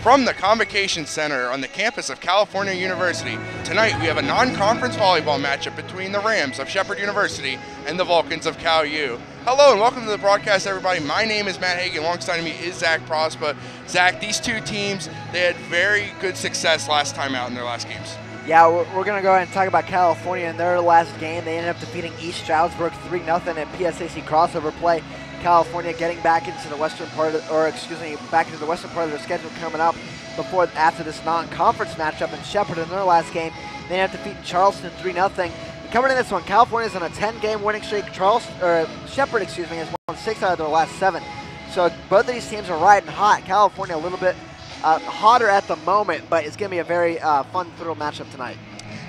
From the Convocation Center on the campus of California University, tonight we have a non-conference volleyball matchup between the Rams of Shepherd University and the Vulcans of Cal U. Hello and welcome to the broadcast, everybody. My name is Matt Hagan. Alongside me is Zach Prospa. Zach, these two teams, they had very good success last time out in their last games. Yeah, we're going to go ahead and talk about California. In their last game, they ended up defeating East Stroudsburg 3-0 in PSAC crossover play. California getting back into the western part of, back into the western part of their schedule coming up after this non-conference matchup. And Shepherd in their last game, they ended up defeating Charleston 3-0. And coming in this one, California's on a 10-game winning streak. Shepherd, has won 6 out of their last 7. So both of these teams are riding hot. California a little bit hotter at the moment, but it's going to be a very fun, thrill matchup tonight.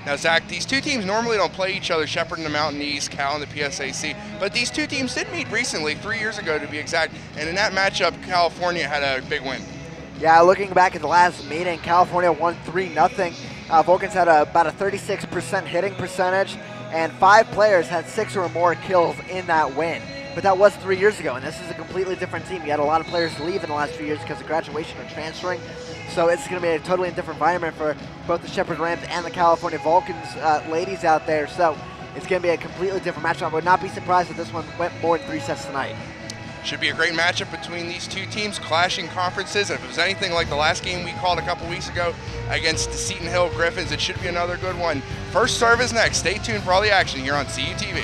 Now, Zach, these two teams normally don't play each other, Shepherd in the Mountain East, Cal in the PSAC, but these two teams did meet recently, 3 years ago to be exact, and in that matchup, California had a big win. Yeah, looking back at the last meeting, California won 3-0. Vulcans had about a 36% hitting percentage, and 5 players had 6 or more kills in that win. But that was 3 years ago, and this is a completely different team. You had a lot of players leave in the last few years because of graduation or transferring. So it's going to be a totally different environment for both the Shepherd Rams and the California Vulcans ladies out there. So it's going to be a completely different matchup. I would not be surprised if this one went more than 3 sets tonight. Should be a great matchup between these two teams, clashing conferences. If it was anything like the last game we called a couple weeks ago against the Seton Hill Griffins, it should be another good one. First serve is next. Stay tuned for all the action here on CUTV.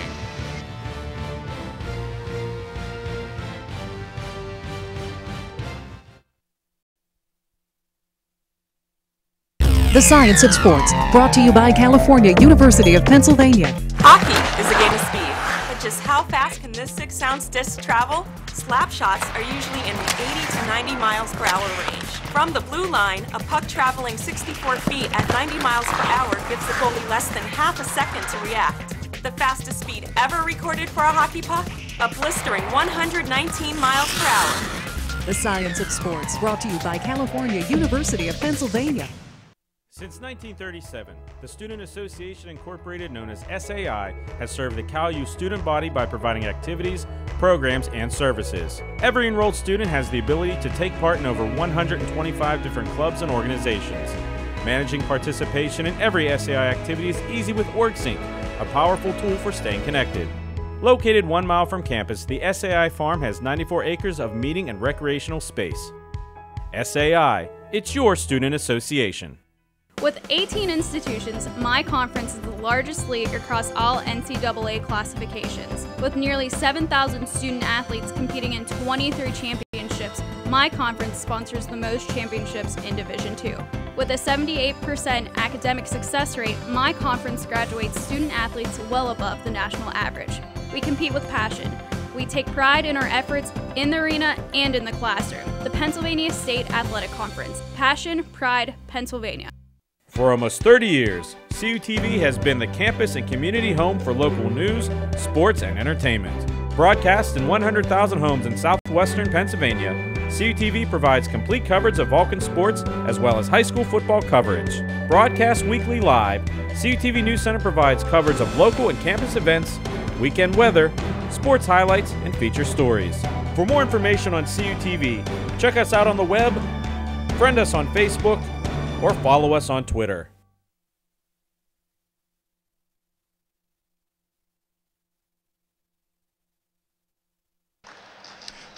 The Science of Sports, brought to you by California University of Pennsylvania. Hockey is a game of speed, but just how fast can this 6-ounce disc travel? Slap shots are usually in the 80 to 90 miles per hour range. From the blue line, a puck traveling 64 feet at 90 miles per hour gives the goalie less than half a second to react. The fastest speed ever recorded for a hockey puck? A blistering 119 miles per hour. The Science of Sports, brought to you by California University of Pennsylvania. Since 1937, the Student Association Incorporated, known as SAI, has served the Cal U student body by providing activities, programs, and services. Every enrolled student has the ability to take part in over 125 different clubs and organizations. Managing participation in every SAI activity is easy with OrgSync, a powerful tool for staying connected. Located 1 mile from campus, the SAI Farm has 94 acres of meeting and recreational space. SAI, it's your student association. With 18 institutions, my conference is the largest league across all NCAA classifications. With nearly 7,000 student athletes competing in 23 championships, my conference sponsors the most championships in Division II. With a 78% academic success rate, my conference graduates student athletes well above the national average. We compete with passion. We take pride in our efforts in the arena and in the classroom. The Pennsylvania State Athletic Conference. Passion, pride, Pennsylvania. For almost 30 years, CUTV has been the campus and community home for local news, sports, and entertainment. Broadcast in 100,000 homes in southwestern Pennsylvania, CUTV provides complete coverage of Vulcan sports as well as high school football coverage. Broadcast weekly live, CUTV News Center provides coverage of local and campus events, weekend weather, sports highlights, and feature stories. For more information on CUTV, check us out on the web, friend us on Facebook, or follow us on Twitter.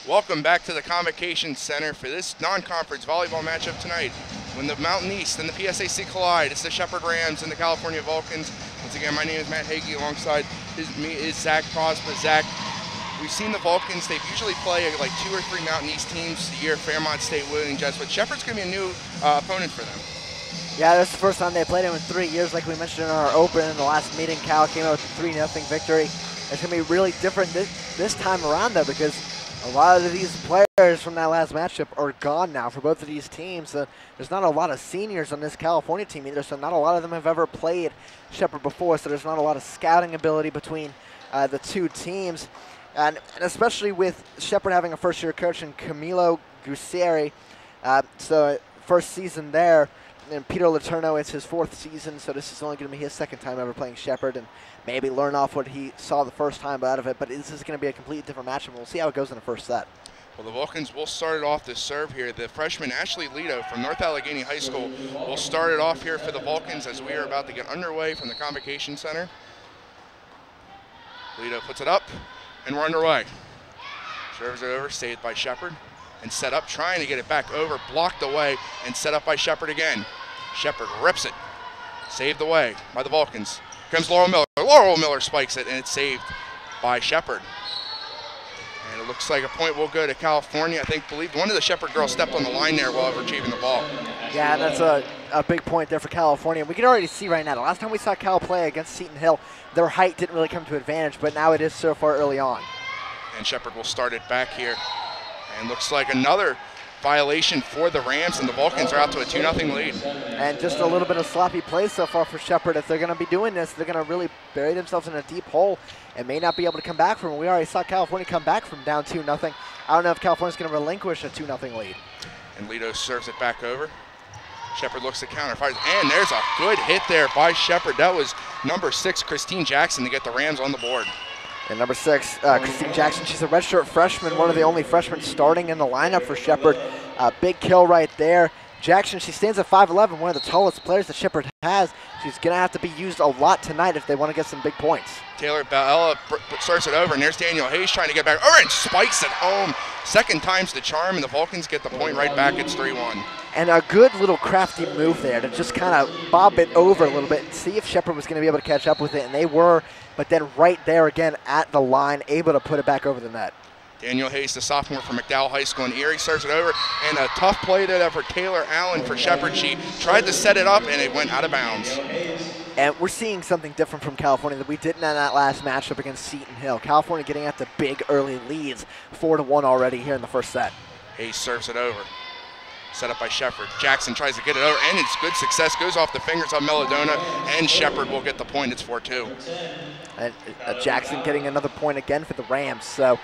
Welcome back to the Convocation Center for this non-conference volleyball matchup tonight. When the Mountain East and the PSAC collide, it's the Shepherd Rams and the California Vulcans. Once again, my name is Matt Hagee. Alongside me is Zach Prospa. Zach, we've seen the Vulcans. They usually play like 2 or 3 Mountain East teams a year, Fairmont State, William Jets, but Shepherd's going to be a new opponent for them. Yeah, this is the first time they played him in 3 years, like we mentioned in our open. In the last meeting, Cal came out with a 3-0 victory. It's going to be really different this time around, though, because a lot of these players from that last matchup are gone now for both of these teams. There's not a lot of seniors on this California team either, so not a lot of them have ever played Shepherd before, so there's not a lot of scouting ability between the two teams. And especially with Shepherd having a first-year coach in Camilo Gusieri, so first season there. And Peter Letourneau, it's his 4th season, so this is only going to be his 2nd time ever playing Shepherd, and maybe learn off what he saw the first time out of it. But this is going to be a completely different match, and we'll see how it goes in the first set. Well, the Vulcans will start it off this serve here. The freshman Ashley Lito from North Allegheny High School will start it off here for the Vulcans as we are about to get underway from the Convocation Center. Lito puts it up, and we're underway. Serves it over, saved by Shepard, and set up, trying to get it back over, blocked away, and set up by Shepard again. Shepard rips it, saved away by the Vulcans. Here comes Laurel Miller. Laurel Miller spikes it, and it's saved by Shepard. And it looks like a point will go to California. I believe one of the Shepard girls stepped on the line there while retrieving the ball. Yeah, that's a big point there for California. We can already see right now, the last time we saw Cal play against Seton Hill, their height didn't really come to advantage, but now it is so far early on. And Shepard will start it back here. And looks like another violation for the Rams, and the Vulcans are out to a 2-0 lead. And just a little bit of sloppy play so far for Shepard. If they're going to be doing this, they're going to really bury themselves in a deep hole and may not be able to come back from it. We already saw California come back from down 2-0. I don't know if California's going to relinquish a 2-0 lead. And Lito serves it back over. Shepard looks to counter, fires, and there's a good hit there by Shepard. That was number 6, Christine Jackson, to get the Rams on the board. And number 6, Christine Jackson, she's a redshirt freshman, one of the only freshmen starting in the lineup for Shepard. Big kill right there. Jackson, she stands at 5'11", one of the tallest players that Shepard has. She's going to have to be used a lot tonight if they want to get some big points. Taylor Bella starts it over, and there's Daniel Hayes trying to get back. And spikes it home. Second time's the charm, and the Vulcans get the point right back. It's 3-1. And a good little crafty move there to just kind of bob it over a little bit and see if Shepard was going to be able to catch up with it, and they were. But then right there again at the line, able to put it back over the net. Daniel Hayes, the sophomore from McDowell High School in Erie, serves it over, and a tough play there for Taylor Allen for Shepard. She tried to set it up, and it went out of bounds. And we're seeing something different from California that we didn't in that last matchup against Seton Hill. California getting at the big early leads, 4-1 already here in the first set. Hayes serves it over. Set up by Shepard. Jackson tries to get it over, and it's good success. Goes off the fingers of Melodona, and Shepard will get the point. It's 4-2. And Jackson getting another point again for the Rams. So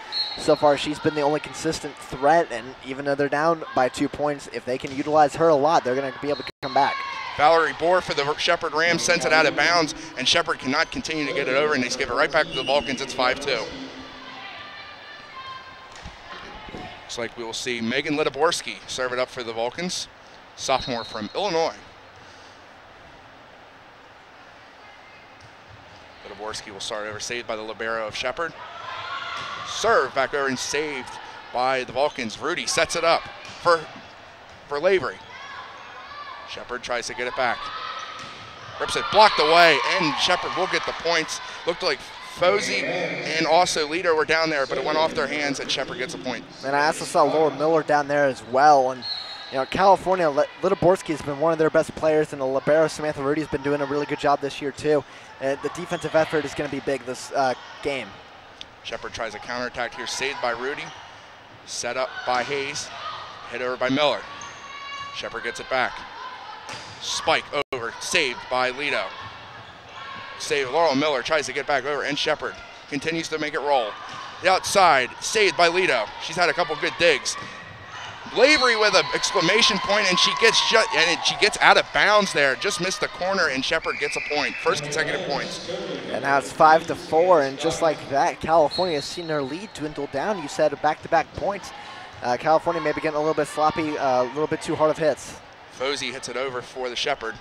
far she's been the only consistent threat, and even though they're down by 2 points, if they can utilize her a lot, they're going to be able to come back. Valerie Bohr for the Shepard Rams sends it out of bounds, and Shepard cannot continue to get it over, and they give it right back to the Vulcans. It's 5-2. Looks like we will see Megan Litiborski serve it up for the Vulcans, sophomore from Illinois. Litiborski will start over, saved by the libero of Shepard. Serve back over and saved by the Vulcans. Rudy sets it up for Lavery. Shepard tries to get it back. Rips it, blocked away, and Shepard will get the points. Looked like Fosey and also Lito were down there, but it went off their hands, and Shepard gets a point. And I also saw Laura Miller down there as well. And you know, California, Litiborski has been one of their best players, and the libero Samantha Rudy has been doing a really good job this year too. The defensive effort is going to be big this game. Shepard tries a counterattack here, saved by Rudy. Set up by Hayes, hit over by Miller. Shepard gets it back. Spike over, saved by Lito. Laurel Miller tries to get back over, and Shepard continues to make it roll. The outside, saved by Lito. She's had a couple good digs. Lavery with an exclamation point, and she gets out of bounds there. Just missed the corner, and Shepard gets a point. First consecutive points. And now it's 5-4, and just like that, California has seen their lead dwindle down. You said back-to-back points. California maybe getting a little bit sloppy, a little bit too hard of hits. Fosey hits it over for the Shepard.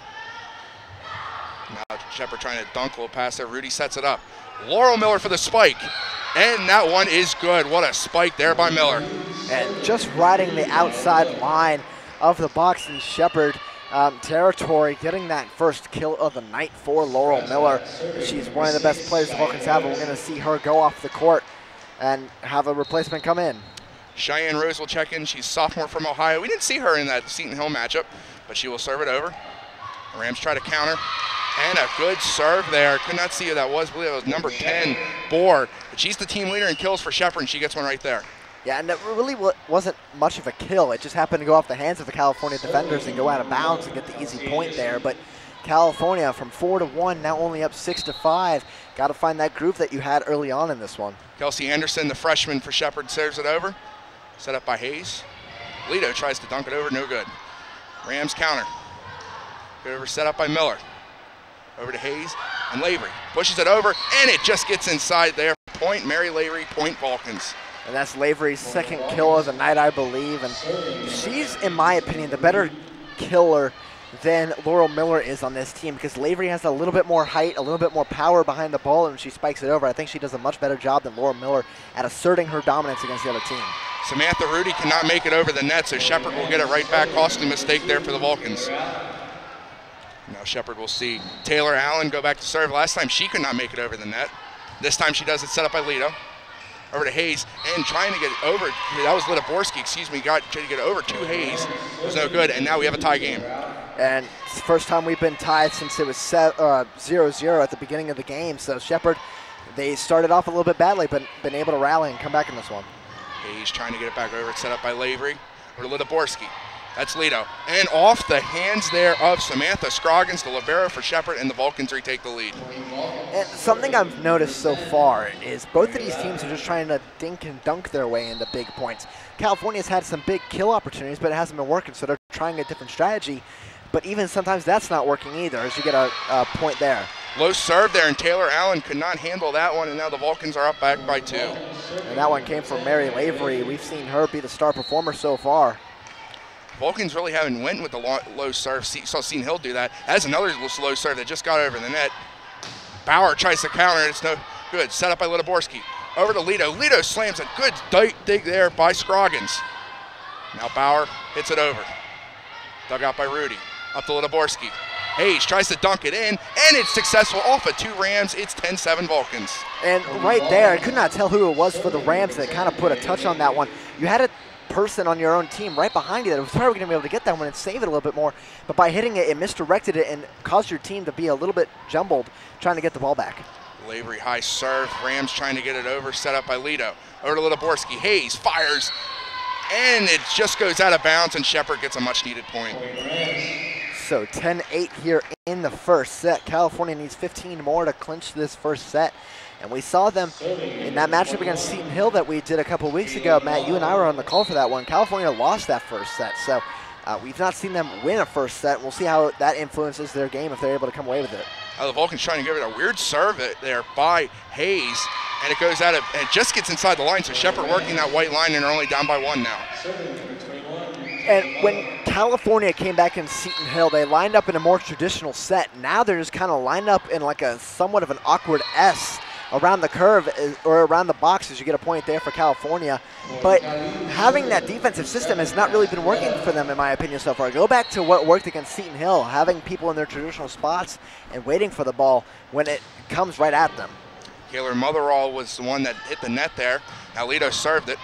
Now Shepard trying to dunk a little pass there. Rudy sets it up. Laurel Miller for the spike. And that one is good. What a spike there by Miller. And just riding the outside line of the box in Shepard territory, getting that first kill of the night for Laurel Miller. She's one of the best players the Vulcans have, and we're going to see her go off the court and have a replacement come in. Cheyenne Rose will check in. She's sophomore from Ohio. We didn't see her in that Seton Hill matchup, but she will serve it over. The Rams try to counter. And a good serve there. Could not see who that was. I believe it was number 10, Bohr. But she's the team leader in kills for Shepard, and she gets one right there. Yeah, and it really wasn't much of a kill. It just happened to go off the hands of the California defenders and go out of bounds and get the easy point there. But California from 4-1, now only up 6-5. Got to find that groove that you had early on in this one. Kelsey Anderson, the freshman for Shepard, serves it over. Set up by Hayes. Lito tries to dunk it over, no good. Rams counter. Good over, set up by Miller. Over to Hayes, and Lavery pushes it over, and it just gets inside there. Point Mary Lavery, point Vulcans. And that's Lavery's second kill of the night, I believe. And she's, in my opinion, the better killer than Laurel Miller is on this team, because Lavery has a little bit more height, a little bit more power behind the ball, and when she spikes it over, I think she does a much better job than Laurel Miller at asserting her dominance against the other team. Samantha Rudy cannot make it over the net, so Shepard will get it right back. Costly mistake there for the Vulcans. Now Shepard will see Taylor Allen go back to serve. Last time she could not make it over the net. This time she does it, set up by Lito. Over to Hayes, and trying to get over, that was Litoborski, excuse me, trying to get over to Hayes. It was no good, and now we have a tie game. And it's the first time we've been tied since it was 0-0 at the beginning of the game. So Shepard, they started off a little bit badly, but been able to rally and come back in this one. Hayes trying to get it back over, it's set up by Lavery. Over to Litoborski. That's Lito. And off the hands there of Samantha Scroggins, the libero for Shepard, and the Vulcans retake the lead. And something I've noticed so far is both of these teams are just trying to dink and dunk their way into big points. California's had some big kill opportunities, but it hasn't been working, so they're trying a different strategy. But even sometimes that's not working either, as you get a point there. Low serve there, and Taylor Allen could not handle that one, and now the Vulcans are up back by 2. And that one came from Mary Lavery. We've seen her be the star performer so far. Vulcans really haven't went with the low serve. Saw Seton Hill do that. That's another slow serve that just got over the net. Bauer tries to counter it. It's no good. Set up by Litoborski. Over to Lito. Lito slams a good dig there by Scroggins. Now Bauer hits it over. Dug out by Rudy. Up to Litoborski. Hayes tries to dunk it in, and it's successful off of 2 Rams. It's 10-7 Vulcans. And right there, I could not tell who it was for the Rams that kind of put a touch on that one. You had a person on your own team right behind you that was probably going to be able to get that one and save it a little bit more, but by hitting it, it misdirected it and caused your team to be a little bit jumbled trying to get the ball back. Lavery high serve. Rams trying to get it over, set up by Lito. Over to Litoborski. Hayes fires, and it just goes out of bounds, and Shepard gets a much-needed point. So 10-8 here in the first set. California needs 15 more to clinch this first set. And we saw them in that matchup against Seton Hill that we did a couple weeks ago. Matt, you and I were on the call for that one. California lost that first set. So we've not seen them win a first set. We'll see how that influences their game if they're able to come away with it. The Vulcans trying to give it a weird serve there by Hayes. And it goes out of, and it just gets inside the line. So Shepard working that white line, and they're only down by 1 now. And when California came back in Seton Hill, they lined up in a more traditional set. Now they're just kind of lined up in like a somewhat of an awkward S around the curve or around the box, as you get a point there for California. But having that defensive system has not really been working for them, in my opinion, so far. Go back to what worked against Seton Hill, having people in their traditional spots and waiting for the ball when it comes right at them. Kaylor Motherall was the one that hit the net there. Now Lito served it.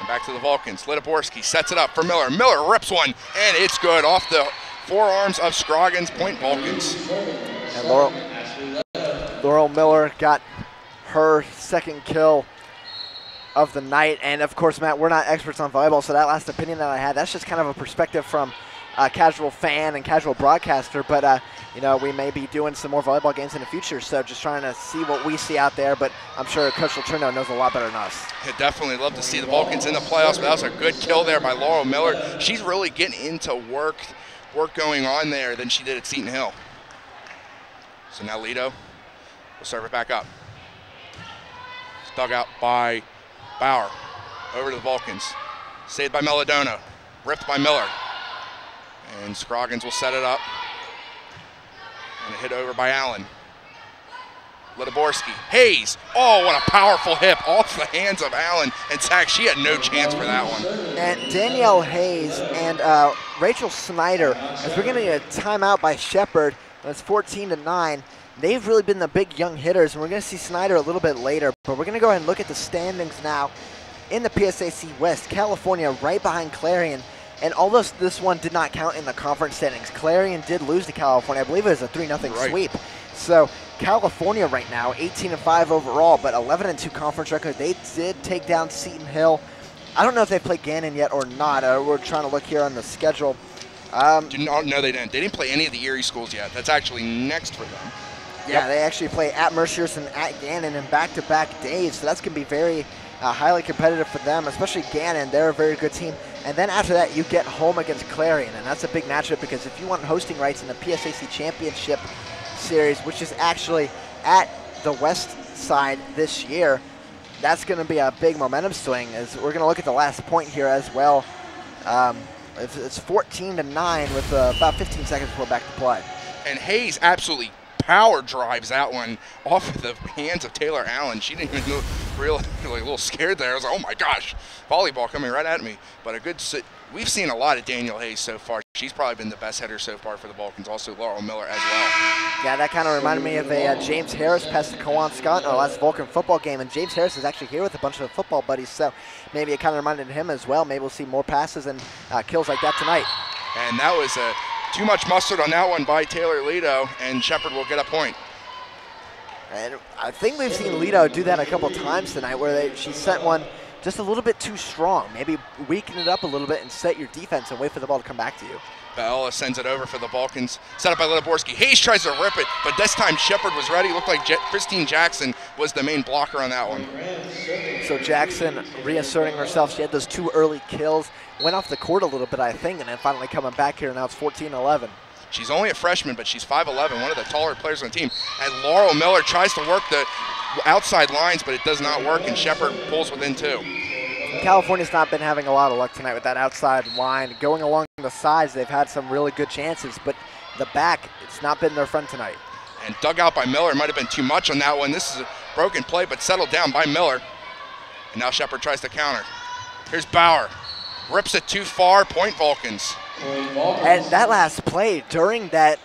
And back to the Vulcans. Litoborski sets it up for Miller. Miller rips one, and it's good off the forearms of Scroggins. Point Vulcans. And Laurel Miller got her second kill of the night. And of course, Matt, we're not experts on volleyball, so that last opinion that I had, that's just kind of a perspective from a casual fan and casual broadcaster. But you know, we may be doing some more volleyball games in the future, so just trying to see what we see out there. But I'm sure Coach Latrino knows a lot better than us. I'd definitely love to see the Vulcans in the playoffs, but that was a good kill there by Laurel Miller. She's really getting into work going on there than she did at Seton Hill. So now Lito will serve it back up. It's dug out by Bauer. Over to the Vulcans. Saved by Melodona. Ripped by Miller. And Scroggins will set it up. And a hit over by Allen. Litoborski. Hayes. Oh, what a powerful hip off the hands of Allen. And Zach, she had no chance for that one. And Danielle Hayes and Rachel Snyder, as we're getting a timeout by Shepard, and it's 14-9. They've really been the big young hitters, and we're going to see Snyder a little bit later. But we're going to go ahead and look at the standings now in the PSAC West. California right behind Clarion. And although this one did not count in the conference standings, Clarion did lose to California. I believe it was a 3-0 sweep. So California right now, 18-5 overall, but 11-2 conference record. They did take down Seton Hill. I don't know if they played Gannon yet or not. We're trying to look here on the schedule. No, they didn't. They didn't play any of the Erie schools yet. That's actually next for them. Yeah, They actually play at Merciers and at Gannon in back-to-back days. So that's going to be very highly competitive for them, especially Gannon. They're a very good team. And then after that, you get home against Clarion, and that's a big matchup because if you want hosting rights in the PSAC Championship Series, which is actually at the West Side this year, that's going to be a big momentum swing. As we're going to look at the last point here as well. It's 14-9 with about 15 seconds before back to play. And Hayes absolutely power drives that one off of the hands of Taylor Allen. She didn't even look really a little scared there. I was like, oh my gosh, volleyball coming right at me. But a good we've seen a lot of Daniel Hayes so far. She's probably been the best hitter so far for the Vulcans. Also Laurel Miller as well. Yeah, that kind of reminded me of a James Harris pass to Kawan Scott in our last Vulcan football game. And James Harris is actually here with a bunch of football buddies, so maybe it kind of reminded him as well. Maybe we'll see more passes and kills like that tonight. And that was too much mustard on that one by Taylor Leto, and Shepherd will get a point. And I think we've seen Leto do that a couple times tonight where she sent one just a little bit too strong. Maybe weaken it up a little bit and set your defense and wait for the ball to come back to you. Bella sends it over for the Vulcans. Set up by Litaborski. Hayes tries to rip it, but this time Shepherd was ready. Looked like Christine Jackson was the main blocker on that one. So Jackson reasserting herself. She had those 2 early kills. Went off the court a little bit, I think, and then finally coming back here. Now it's 14-11. She's only a freshman, but she's 5'11", one of the taller players on the team. And Laurel Miller tries to work the outside lines, but it does not work, and Shepherd pulls within 2. California's not been having a lot of luck tonight with that outside line. Going along the sides, they've had some really good chances, but the back, it's not been their friend tonight. And dug out by Miller. Might have been too much on that one. This is a broken play, but settled down by Miller. And now Shepherd tries to counter. Here's Bauer. Rips it too far. Point Vulcans. And that last play, during that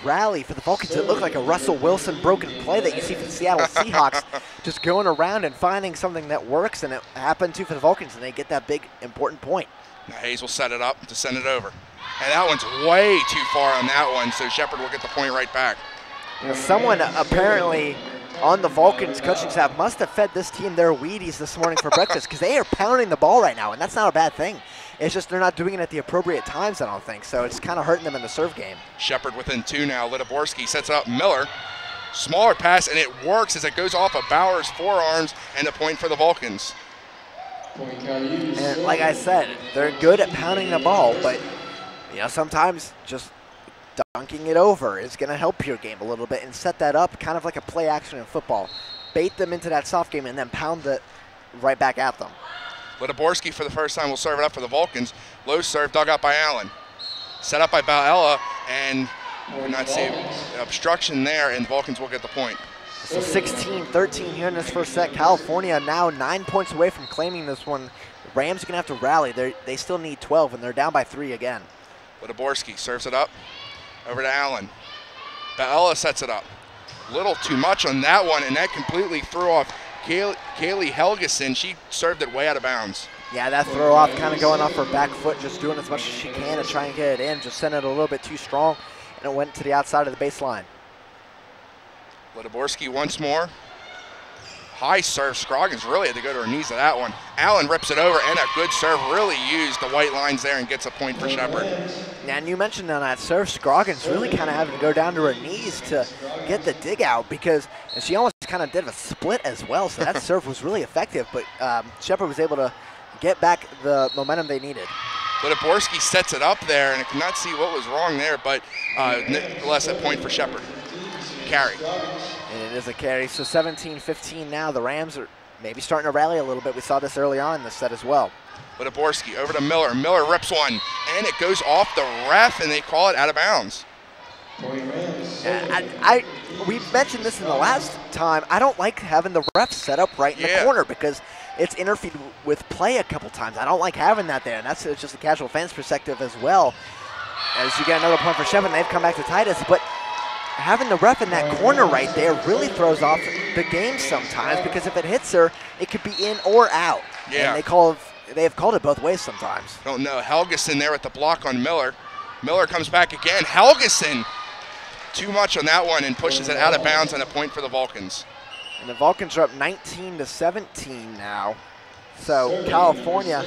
rally for the Vulcans, it looked like a Russell Wilson broken play that you see for the Seattle Seahawks, just going around and finding something that works, and it happened too for the Vulcans, and they get that big, important point. Now Hayes will set it up to send it over. And that one's way too far on that one, so Shepherd will get the point right back. You know, someone apparently on the Vulcans coaching staff must have fed this team their Wheaties this morning for breakfast, because they are pounding the ball right now, and that's not a bad thing. It's just they're not doing it at the appropriate times, I don't think, so it's kind of hurting them in the serve game. Shepherd within 2 now. Litaborski sets it up. Miller, smaller pass, and it works as it goes off of Bauer's forearms, and a point for the Vulcans. And like I said, they're good at pounding the ball, but you know, sometimes just dunking it over is going to help your game a little bit and set that up kind of like a play action in football. Bait them into that soft game and then pound it right back at them. Litaborski for the first time will serve it up for the Vulcans. Low serve dug out by Allen. Set up by Bella, and we're not seeing obstruction there, and the Vulcans will get the point. So 16-13 here in this first set. California now 9 points away from claiming this one. Rams are going to have to rally. They still need 12, and they're down by 3 again. Litaborski serves it up over to Allen. Bella sets it up. Little too much on that one, and that completely threw off Kaylee Helgeson. She served it way out of bounds. Yeah, that throw off kind of going off her back foot, just doing as much as she can to try and get it in. Just sent it a little bit too strong, and it went to the outside of the baseline. Litaborski once more. High serve. Scroggins really had to go to her knees to that one. Allen rips it over, and a good serve. Really used the white lines there and gets a point for Shepherd. And you mentioned on that serve, Scroggins really kind of having to go down to her knees to get the dig out, because and she almost kind of did a split as well, so that serve was really effective, but Shepherd was able to get back the momentum they needed. Litaborski sets it up there, and I could not see what was wrong there, but nonetheless a point for Shepherd. Carry. And it is a carry, so 17-15 now. The Rams are maybe starting to rally a little bit. We saw this early on in the set as well. Litaborski over to Miller. Miller rips one, and it goes off the ref, and they call it out of bounds. We mentioned this in the last time. I don't like having the ref set up right in the corner, because it's interfered with play a couple times. I don't like having that there, and that's just a casual fans perspective as well. As you get another point for Shevin, they've come back to Titus, but having the ref in that corner right there really throws off the game sometimes, because if it hits her, it could be in or out. Yeah. And they have called it both ways sometimes. Don't know. Helgeson there with the block on Miller. Miller comes back again. Helgeson, too much on that one, and pushes it out of bounds, and a point for the Vulcans. And the Vulcans are up 19-17 now. So California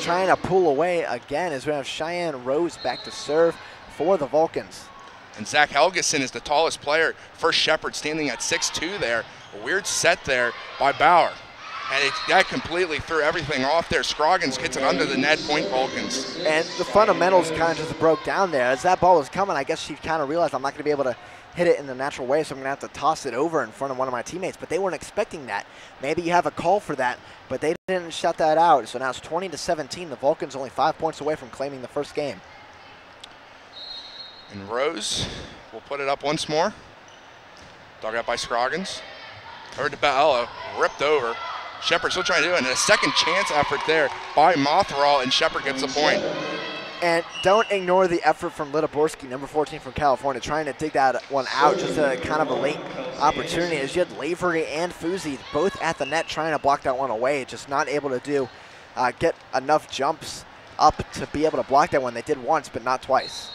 trying to pull away again, as we have Cheyenne Rose back to serve for the Vulcans. And Zach Helgeson is the tallest player for Shepherd, standing at 6'2" there. A weird set there by Bauer. And that completely threw everything off there. Scroggins gets it under the net, point Vulcans. And the fundamentals kind of just broke down there. As that ball was coming, I guess she kind of realized I'm not going to be able to hit it in the natural way, so I'm going to have to toss it over in front of one of my teammates. But they weren't expecting that. Maybe you have a call for that, but they didn't shut that out. So now it's 20-17. The Vulcans only 5 points away from claiming the first game. And Rose will put it up once more. Dug out by Scroggins. Over to Baella, ripped over. Shepard still trying to do it, and a second chance effort there by Mothral, and Shepard gets the point. And don't ignore the effort from Litaborski, number 14 from California, trying to dig that one out, just a kind of a late opportunity, as you had Lavery and Fuzi both at the net trying to block that one away, just not able to get enough jumps up to be able to block that one. They did once, but not twice.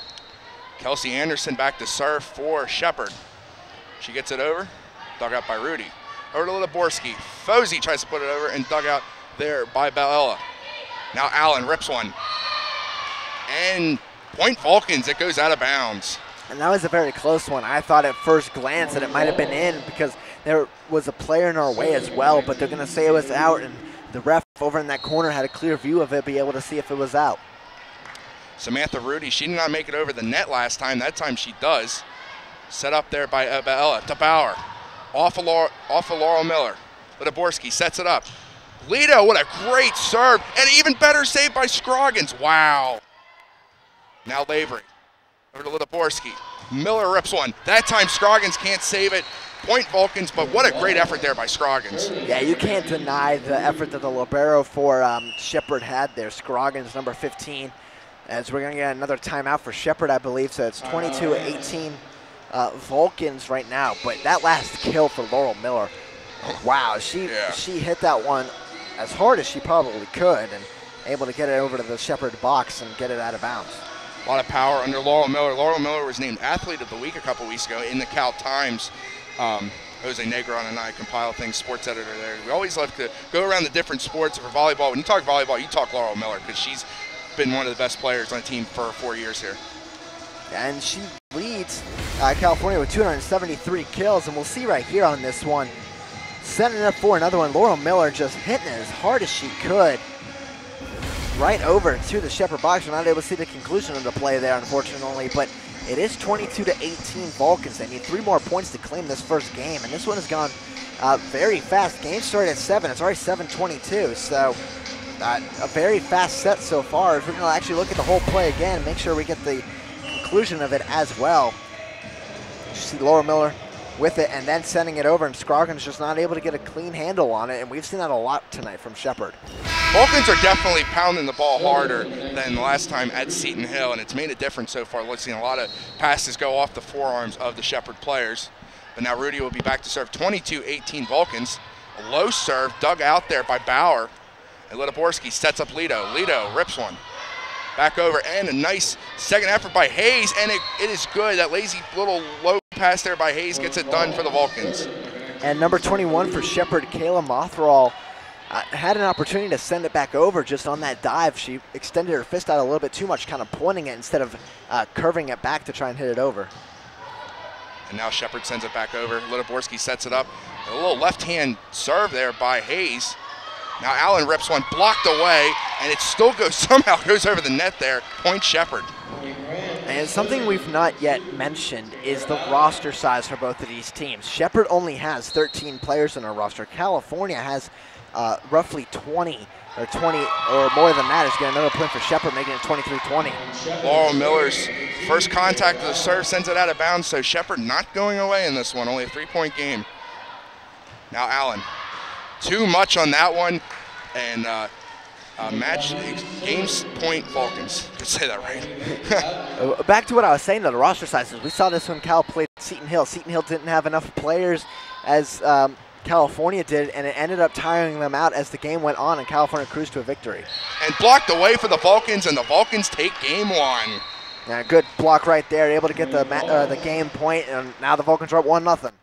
Kelsey Anderson back to serve for Shepard. She gets it over, dug out by Rudy. Over to Litaborski. Fuzi tries to put it over and dug out there by Baella. Now Allen rips one. And point Vulcans, it goes out of bounds. And that was a very close one. I thought at first glance that it might have been in because there was a player in our way as well, but they're going to say it was out, and the ref over in that corner had a clear view of it, be able to see if it was out. Samantha Rudy, she did not make it over the net last time. That time she does. Set up there by Baella to Bauer. Off of Laurel Miller. Litaborski sets it up. Lito, what a great serve, and even better save by Scroggins. Wow. Now Lavery, over to Litaborski. Miller rips one. That time Scroggins can't save it. Point Vulcans, but what a great effort there by Scroggins. Yeah, you can't deny the effort that the libero for Shepard had there. Scroggins, number 15, as we're going to get another timeout for Shepard, I believe, so it's 22-18 Vulcans right now. But that last kill for Laurel Miller, wow, she hit that one as hard as she probably could and able to get it over to the Shepard box and get it out of bounds. A lot of power under Laurel Miller. Laurel Miller was named Athlete of the Week a couple weeks ago in the Cal Times. Jose Negron and I compile things, sports editor there. We always love to go around the different sports. For volleyball, when you talk volleyball, you talk Laurel Miller because she's been one of the best players on the team for 4 years here. And she leads California with 273 kills, and we'll see right here on this one. Setting it up for another one, Laurel Miller just hitting it as hard as she could. Right over to the Shepard box. We're not able to see the conclusion of the play there, unfortunately, but it is 22-18 Vulcans. They need 3 more points to claim this first game, and this one has gone very fast. Game started at 7. It's already 7:22, so a very fast set so far. If we're going to actually look at the whole play again, make sure we get the conclusion of it as well. You see Laura Miller with it and then sending it over, and Scroggins just not able to get a clean handle on it, and we've seen that a lot tonight from Shepard. Vulcans are definitely pounding the ball harder than the last time at Seton Hill, and it's made a difference so far. We've seen a lot of passes go off the forearms of the Shepard players. But now Rudy will be back to serve. 22-18 Vulcans. A low serve dug out there by Bauer. And Litaborski sets up Lito. Lito rips one. Back over, and a nice second effort by Hayes, and it is good. That lazy little low pass there by Hayes gets it done for the Vulcans. And number 21 for Shepard, Kayla Mothral, had an opportunity to send it back over just on that dive. She extended her fist out a little bit too much, kind of pointing it instead of curving it back to try and hit it over. And now Shepard sends it back over. Litaborski sets it up. A little left-hand serve there by Hayes. Now Allen rips one, blocked away, and it still somehow goes over the net there. Point Shepard. And something we've not yet mentioned is the roster size for both of these teams. Shepard only has 13 players in our roster. California has roughly 20 or more than that. Is getting another point for Shepard, making it 23-20. Laurel Miller's first contact of the serve sends it out of bounds, so Shepard not going away in this one. Only a 3-point game. Now Allen. Too much on that one, and match games point Vulcans. Did I say that right? Back to what I was saying though, the roster sizes. We saw this when Cal played Seton Hill. Seton Hill didn't have enough players as California did, and it ended up tiring them out as the game went on, and California cruised to a victory. And blocked away for the Vulcans, and the Vulcans take game 1. Yeah, good block right there, able to get the game point, and now the Vulcans are up 1-0.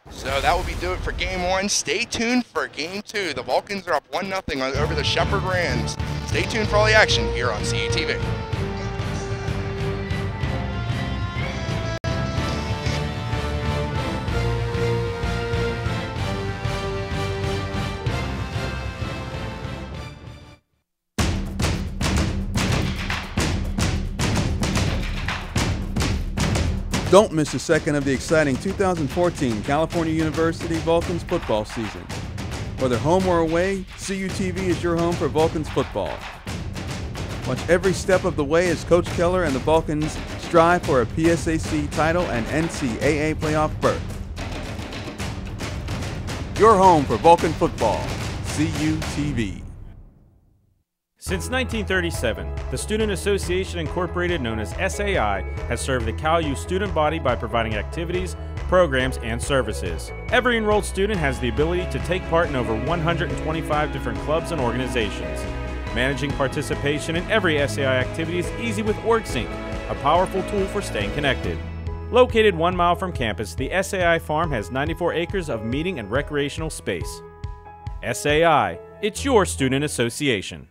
So that will be do it for game 1. Stay tuned for game 2. The Vulcans are up 1-0 over the Shepard Rams. Stay tuned for all the action here on CUTV. Don't miss a second of the exciting 2014 California University Vulcans football season. Whether home or away, CUTV is your home for Vulcans football. Watch every step of the way as Coach Keller and the Vulcans strive for a PSAC title and NCAA playoff berth. Your home for Vulcan football, CUTV. Since 1937, the Student Association Incorporated, known as SAI, has served the Cal U student body by providing activities, programs, and services. Every enrolled student has the ability to take part in over 125 different clubs and organizations. Managing participation in every SAI activity is easy with OrgSync, a powerful tool for staying connected. Located 1 mile from campus, the SAI Farm has 94 acres of meeting and recreational space. SAI, it's your student association.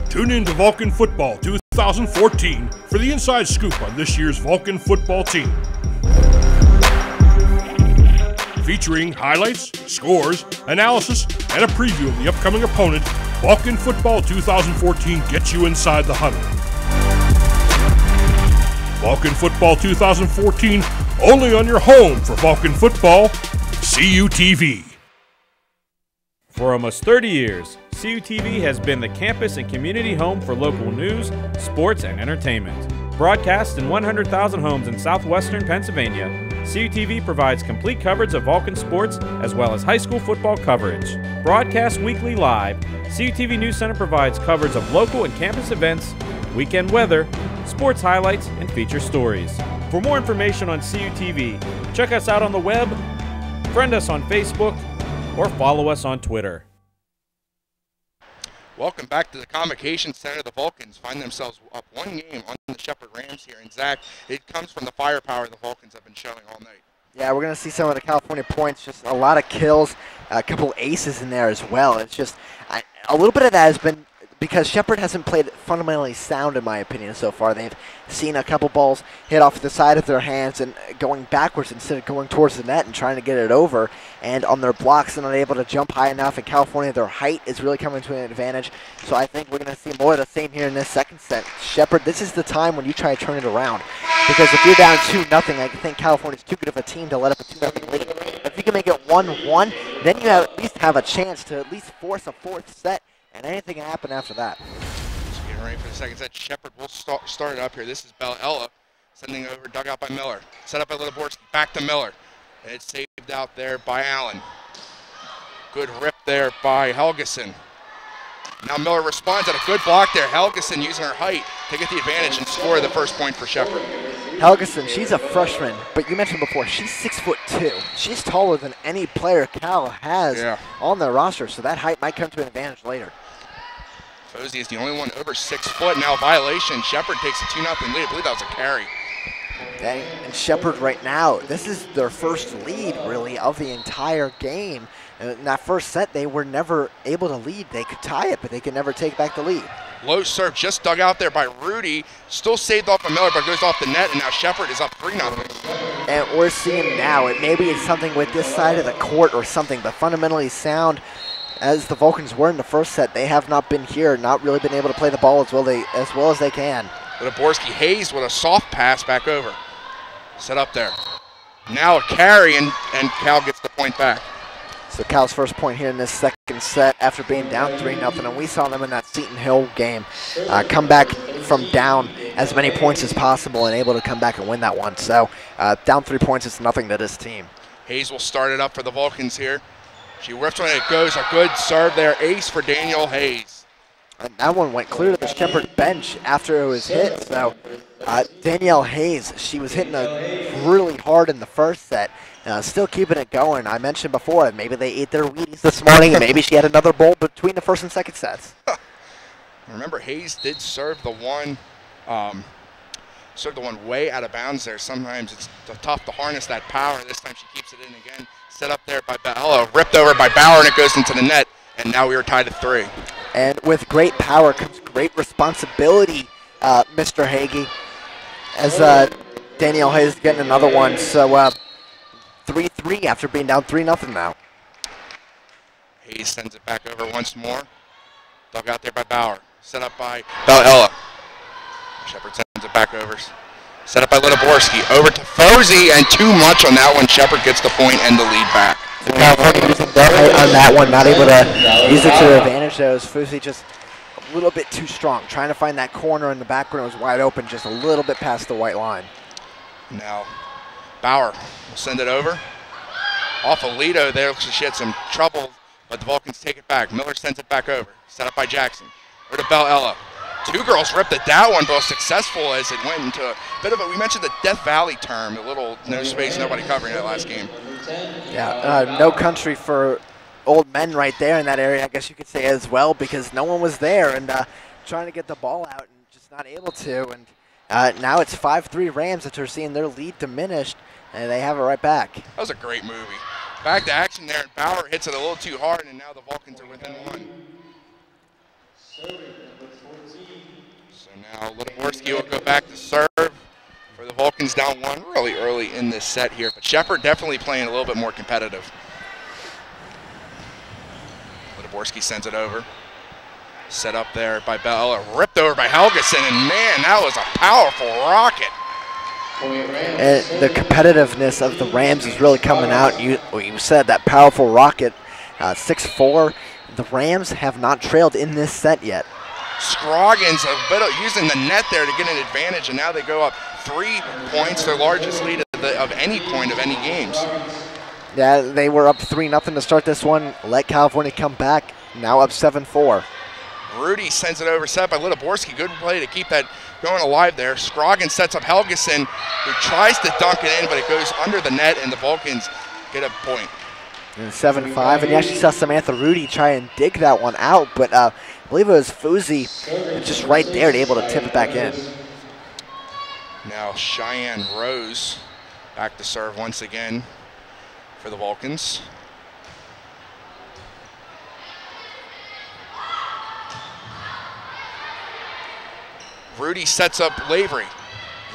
Tune in to Vulcan Football 2014 for the inside scoop on this year's Vulcan football team. Featuring highlights, scores, analysis, and a preview of the upcoming opponent, Vulcan Football 2014 gets you inside the huddle. Vulcan Football 2014, only on your home for Vulcan Football, CUTV. For almost 30 years, CUTV has been the campus and community home for local news, sports, and entertainment. Broadcast in 100,000 homes in southwestern Pennsylvania, CUTV provides complete coverage of Vulcan sports as well as high school football coverage. Broadcast weekly live, CUTV News Center provides coverage of local and campus events, weekend weather, sports highlights, and feature stories. For more information on CUTV, check us out on the web, friend us on Facebook, or follow us on Twitter. Welcome back to the Convocation Center. The Vulcans find themselves up one game on the Shepherd Rams here. And Zach, it comes from the firepower the Vulcans have been showing all night. Yeah, we're going to see some of the California points, just a lot of kills, a couple aces in there as well. It's just a little bit of that has been because Shepherd hasn't played fundamentally sound, in my opinion, so far. They've seen a couple balls hit off the side of their hands and going backwards instead of going towards the net and trying to get it over. And on their blocks, they're not able to jump high enough. In California, their height is really coming to an advantage. So I think we're going to see more of the same here in this second set. Shepherd, this is the time when you try to turn it around. Because if you're down 2-0, I think California's too good of a team to let up a 2-0 lead. If you can make it 1-1, then you at least have a chance to at least force a fourth set. And anything can happen after that. Just getting ready for the second set. Shepherd will start it up here. This is Ella sending over, dug out by Miller. Set up by Liborski, back to Miller. And it's saved out there by Allen. Good rip there by Helgeson. Now Miller responds at a good block there. Helgeson using her height to get the advantage and score the first point for Shepherd. Helgeson, she's a freshman, but you mentioned before, she's 6'2". She's taller than any player Cal has on their roster, so that height might come to an advantage later. Posey is the only one over 6 foot. Now violation. Shepherd takes a 2-0 lead. I believe that was a carry. And Shepherd right now, this is their first lead, really, of the entire game. And in that first set, they were never able to lead. They could tie it, but they could never take back the lead. Low serve just dug out there by Rudy. Still saved off by Miller, but goes off the net, and now Shepherd is up 3-0. And we're seeing now, maybe it's something with this side of the court or something, but fundamentally sound, as the Vulcans were in the first set, they have not been here, not really been able to play the ball as well as they can. Liborski Hayes with a soft pass back over. Set up there. Now a carry, and Cal gets the point back. So Cal's first point here in this second set after being down 3-0, and we saw them in that Seton Hill game come back from down as many points as possible and able to come back and win that one. So down 3 points is nothing to this team. Hayes will start it up for the Vulcans here. She rips when it goes. A good serve there. Ace for Danielle Hayes. And that one went clear to the Shepherd bench after it was hit. So Danielle Hayes, she was hitting really hard in the first set. Still keeping it going. I mentioned before that maybe they ate their Wheaties this morning and maybe she had another bowl between the first and second sets. Remember, Hayes did serve the one way out of bounds there. Sometimes it's tough to harness that power. This time she keeps it in again. Set up there by Bella, ripped over by Bauer, and it goes into the net. And now we are tied at 3. And with great power comes great responsibility, Mr. Hagee, as Danielle Hayes is getting another one. So 3-3 after being down 3-0 now. Hayes sends it back over once more. Dug out there by Bauer. Set up by Bella. Shepard sends it back over. Set up by Litoborski. Over to Fozy, and too much on that one. Shepard gets the point and the lead back. California using their height on that one, not able to use it to their advantage. Though, Fozy just a little bit too strong, trying to find that corner in the back when it was wide open, just a little bit past the white line. Now, Bauer will send it over. Off of Lito there, she had some trouble, but the Vulcans take it back. Miller sends it back over. Set up by Jackson. Over to Bella. Two girls ripped at that one, both successful as it went into a bit of a, we mentioned the Death Valley term, a little no space, nobody covering that last game. Yeah, no country for old men right there in that area, I guess you could say as well, because no one was there and trying to get the ball out and just not able to. And now it's 5-3 Rams after seeing their lead diminished, and they have it right back. That was a great movie. Back to action there, and Bauer hits it a little too hard, and now the Vulcans are within one. So now Litoborski will go back to serve for the Vulcans down one really early in this set here. But Shepard definitely playing a little bit more competitive. Litoborski sends it over. Set up there by Bella, ripped over by Helgeson, and man, that was a powerful rocket. And the competitiveness of the Rams is really coming out. You said that powerful rocket, 6-4. The Rams have not trailed in this set yet. Scroggins a bit of using the net there to get an advantage, and now they go up 3 points, their largest lead of any point of any games. Yeah, they were up 3-0 to start this one. Let California come back. Now up 7-4. Rudy sends it over, set by Litoborski. Good play to keep that going alive there. Scroggins sets up Helgeson, who tries to dunk it in, but it goes under the net, and the Vulcans get a point. And 7-5, and you actually saw Samantha Rudy try and dig that one out, but I believe it was Fozy just right there to able to tip it back in. Now Cheyenne Rose back to serve once again for the Vulcans. Rudy sets up Lavery.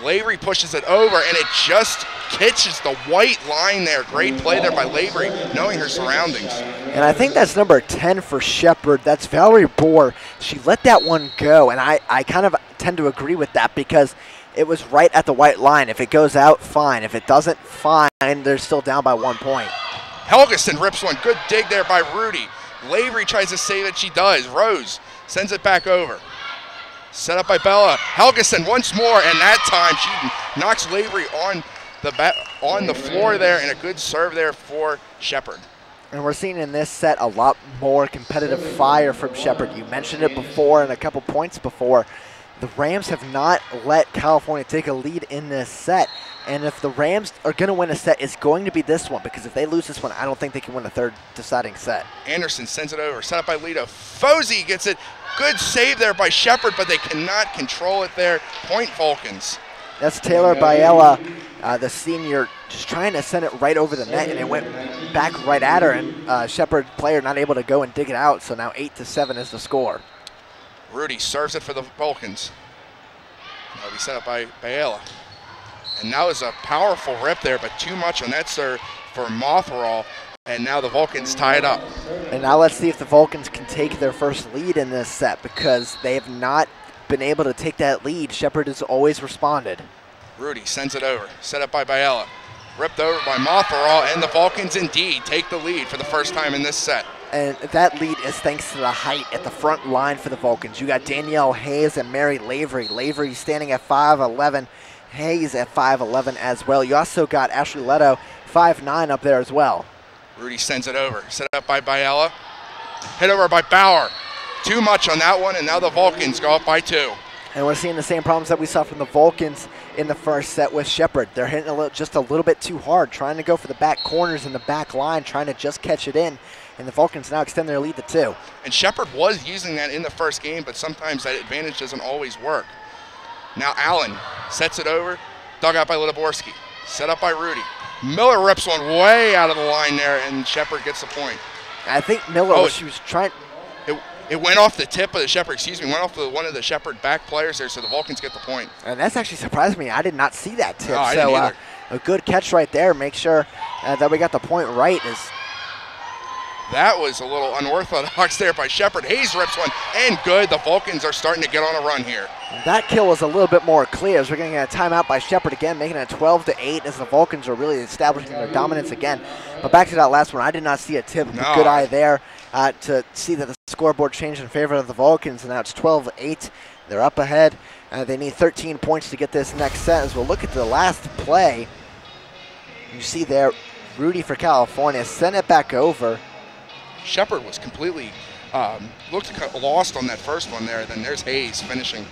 Lavery pushes it over, and it just catches the white line there. Great play there by Lavery, knowing her surroundings. And I think that's number 10 for Shepard. That's Valerie Bohr. She let that one go, and I kind of tend to agree with that because it was right at the white line. If it goes out, fine. If it doesn't, fine. They're still down by 1 point. Helgeson rips one. Good dig there by Rudy. Lavery tries to save it. She does. Rose sends it back over. Set up by Bella. Helgeson once more, and that time she knocks Lavery on the floor there, and a good serve there for Shepard. And we're seeing in this set a lot more competitive fire from Shepard. You mentioned it before and a couple points before. The Rams have not let California take a lead in this set. And if the Rams are going to win a set, it's going to be this one, because if they lose this one, I don't think they can win a third deciding set. Anderson sends it over. Set up by Lito. Fozy gets it. Good save there by Shepard, but they cannot control it there. Point Vulcans. That's Taylor Biella, the senior, just trying to send it right over the net, and it went back right at her, and Shepard player not able to go and dig it out, so now 8-7 is the score. Rudy serves it for the Vulcans. That'll be set up by Biella. And now is a powerful rip there, but too much on that serve for Mothral. And now the Vulcans tie it up. And now let's see if the Vulcans can take their first lead in this set, because they have not been able to take that lead. Shepard has always responded. Rudy sends it over. Set up by Biella. Ripped over by Mothral, and the Vulcans indeed take the lead for the first time in this set. And that lead is thanks to the height at the front line for the Vulcans. You got Danielle Hayes and Mary Lavery. Lavery standing at 5'11", Hayes at 5'11" as well. You also got Ashley Leto, 5'9", up there as well. Rudy sends it over. Set up by Biella. Hit over by Bauer. Too much on that one, and now the Vulcans go up by 2. And we're seeing the same problems that we saw from the Vulcans in the first set with Shepard. They're hitting just a little bit too hard, trying to go for the back corners and the back line, trying to just catch it in. And the Vulcans now extend their lead to 2. And Shepard was using that in the first game, but sometimes that advantage doesn't always work. Now Allen sets it over. Dug out by Litoborski. Set up by Rudy. Miller rips one way out of the line there, and Shepard gets the point. I think Miller, she was trying. It went off the tip of the Shepard, went off one of the Shepard back players there, so the Vulcans get the point. And that's actually surprised me. I did not see that tip. No, I didn't either. A good catch right there. Make sure that we got the point right. That was a little unorthodox there by Shepard. Hayes rips one, and good. The Vulcans are starting to get on a run here. That kill was a little bit more clear as we're getting a timeout by Shepard again, making it 12-8 as the Vulcans are really establishing their dominance again. But back to that last one, I did not see a tip. No. Good eye there to see that the scoreboard changed in favor of the Vulcans, and now it's 12-8. They're up ahead. They need 13 points to get this next set. As we'll look at the last play, you see there, Rudy for California sent it back over. Shepard was completely looked lost on that first one there. Then there's Hayes finishing.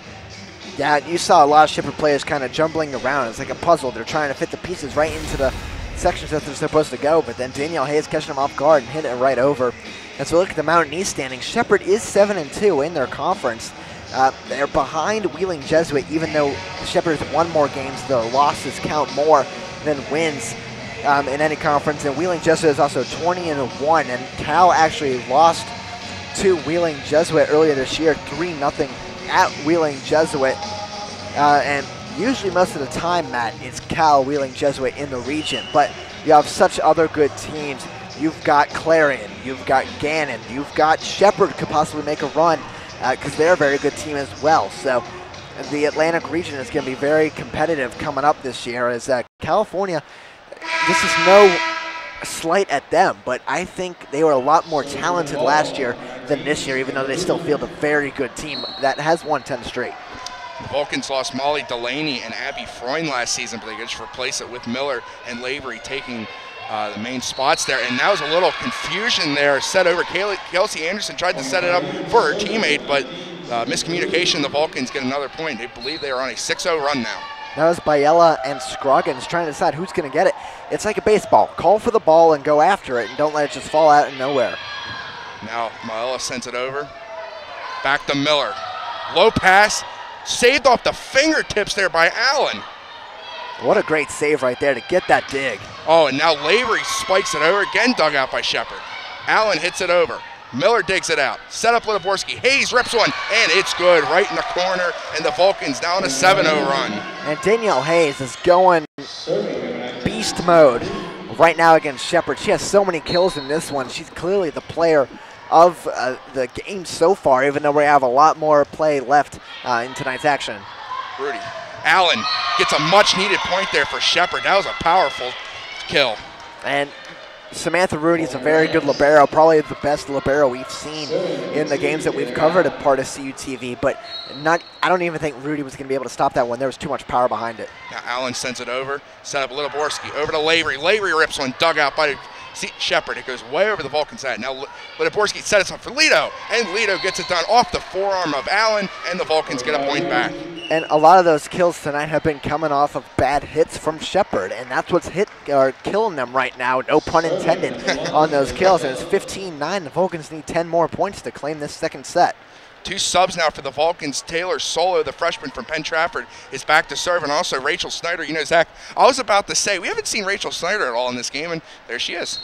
Yeah, you saw a lot of Shepard players kind of jumbling around. It's like a puzzle. They're trying to fit the pieces right into the sections that they're supposed to go, but then Danielle Hayes catching them off guard and hit it right over. As we look at the Mountain East standings, Shepard is 7-2 in their conference. They're behind Wheeling Jesuit, even though Shepard has won more games. Their losses count more than wins in any conference. And Wheeling Jesuit is also 20-1, and Cal actually lost to Wheeling Jesuit earlier this year, 3-0 at Wheeling Jesuit. And usually most of the time, Matt, it's Cal, Wheeling Jesuit in the region, but you have such other good teams. You've got Clarion, you've got Gannon, you've got Shepard could possibly make a run because they're a very good team as well. So the Atlantic region is going to be very competitive coming up this year as California, this is no slight at them, but I think they were a lot more talented last year than this year, even though they still field a very good team that has won 10 straight. The Vulcans lost Molly Delaney and Abby Freund last season, but they could just replace it with Miller and Lavery taking the main spots there. And now was a little confusion there. Set over. Kelsey Anderson tried to set it up for her teammate, but miscommunication. The Vulcans get another point. They believe they are on a 6-0 run now. That was Biella and Scroggins trying to decide who's going to get it. It's like a baseball. Call for the ball and go after it, and don't let it just fall out of nowhere. Now Biella sends it over. Back to Miller. Low pass. Saved off the fingertips there by Allen. What a great save right there to get that dig. Oh, and now Lavery spikes it over. Again dug out by Shepard. Allen hits it over. Miller digs it out. Set up Litiborski. Hayes rips one, and it's good right in the corner. And the Vulcans now on a 7-0 run. And Danielle Hayes is going beast mode right now against Shepard. She has so many kills in this one. She's clearly the player of the game so far, even though we have a lot more play left in tonight's action. Rudy. Allen gets a much-needed point there for Shepard. That was a powerful kill. And Samantha Rudy is a very good libero, probably the best libero we've seen in the games that we've covered as part of CUTV, but I don't even think Rudy was going to be able to stop that one. There was too much power behind it. Now Allen sends it over, set up Litiborski, over to Lavery. Lavery rips one, dug out by Shepard. It goes way over the Vulcan's head. Now Litiborski sets up for Lito, and Lito gets it done off the forearm of Allen, and the Vulcans get a point back. And a lot of those kills tonight have been coming off of bad hits from Shepard, and that's what's killing them right now, no pun intended, on those kills. And it's 15-9. The Vulcans need 10 more points to claim this second set. Two subs now for the Vulcans. Taylor Solo, the freshman from Penn Trafford, is back to serve, and also Rachel Snyder. You know, Zach, I was about to say, we haven't seen Rachel Snyder at all in this game, and there she is.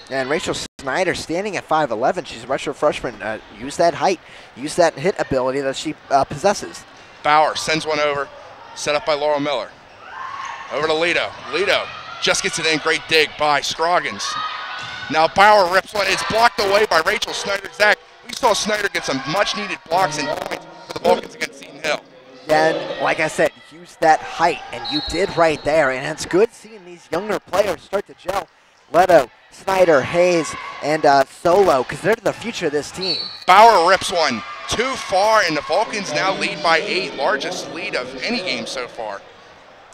And Rachel Snyder standing at 5'11". She's a retro freshman. Use that height. Use that hit ability that she possesses. Bauer sends one over, set up by Laurel Miller. Over to Lito. Lito just gets it in. Great dig by Scroggins. Now Bauer rips one. It's blocked away by Rachel Snyder. Zach, we saw Snyder get some much-needed blocks and points for the Vulcans against Seton Hill. Yeah, and like I said, use that height, and you did right there. And it's good seeing these younger players start to gel. Leto, Snyder, Hayes, and Solo, because they're the future of this team. Bauer rips one. Too far, and the Vulcans now lead by 8, largest lead of any game so far.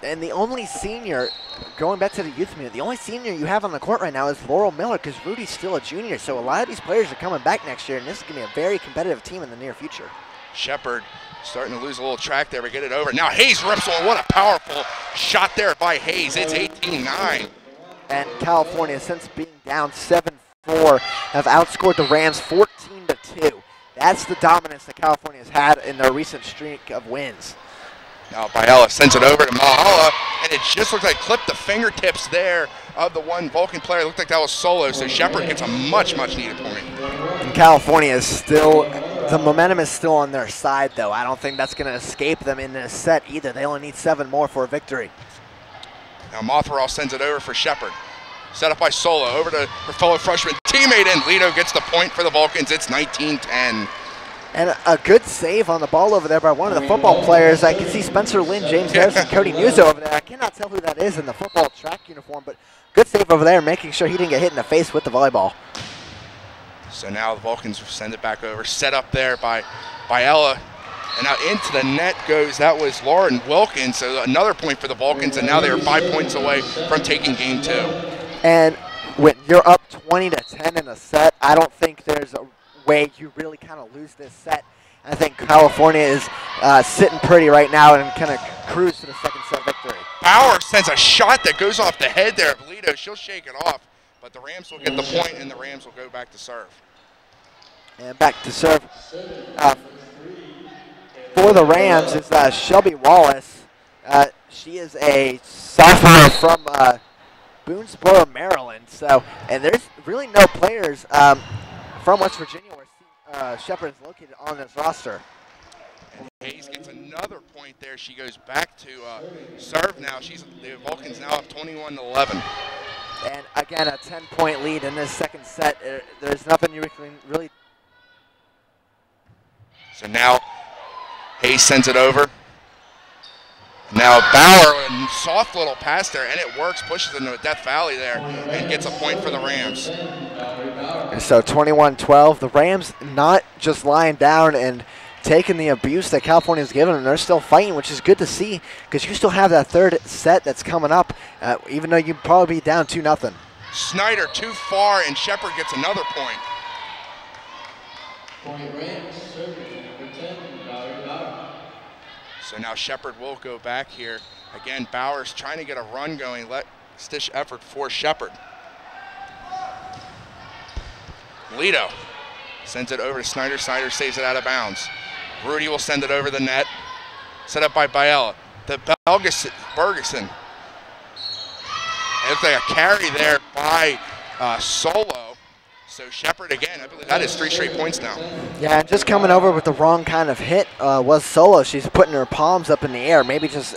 And the only senior, going back to the youth meet, the only senior you have on the court right now is Laurel Miller, because Rudy's still a junior. So a lot of these players are coming back next year, and this is going to be a very competitive team in the near future. Shepard starting to lose a little track there, but get it over. Now Hayes rips one. What a powerful shot there by Hayes. It's 18-9. And California, since being down 7-4, have outscored the Rams 14-2. That's the dominance that California has had in their recent streak of wins. Now Biella sends it over to Mahala, and it just looks like clipped the fingertips there of the one Vulcan player. It looked like that was Solo, so Shepard gets a much needed point. And California is still, the momentum is still on their side, though. I don't think that's going to escape them in this set either. They only need 7 more for a victory. Now Mothwell sends it over for Shepard. Set up by Solo, over to her fellow freshman teammate, and Lido gets the point for the Vulcans. It's 19-10. And a good save on the ball over there by one of the football players. I can see Spencer Lynn, James Harrison, Cody Nuzzo over there. I cannot tell who that is in the football track uniform, but good save over there, making sure he didn't get hit in the face with the volleyball. So now the Vulcans send it back over. Set up there by Ella. And now into the net goes, that was Lauren Wilkins. So another point for the Vulcans, and now they are 5 points away from taking game 2. And when you're up 20-10 in a set, I don't think there's a way you really kind of lose this set. I think California is sitting pretty right now and kind of cruise to the second set victory. Bauer sends a shot that goes off the head there of Lido. She'll shake it off, but the Rams will get the point, and the Rams will go back to serve. And back to serve for the Rams is Shelby Wallace. She is a sophomore from Boonesboro, Maryland. So, and there's really no players from West Virginia where Shepherd is located on this roster. And Hayes gets another point there. She goes back to serve now. The Vulcans now up 21-11. And again, a 10-point lead in this second set. There's nothing you can really. So now Hayes sends it over. Now Bauer, a soft little pass there, and it works, pushes into a Death Valley there, and gets a point for the Rams. So 21-12, the Rams not just lying down and taking the abuse that California's given them. They're still fighting, which is good to see, because you still have that third set that's coming up, even though you'd probably be down 2-0. Snyder too far, and Shepherd gets another point. So now Shepherd will go back here. Again, Bauer's trying to get a run going. Stitch effort for Shepherd. Lido sends it over to Snyder. Snyder saves it out of bounds. Rudy will send it over the net. Set up by Biella. The Bergeson. It looks like a carry there by Solo. So Shepherd again, I believe that is 3 straight points now. Yeah, and just coming over with the wrong kind of hit was Solo. She's putting her palms up in the air, maybe just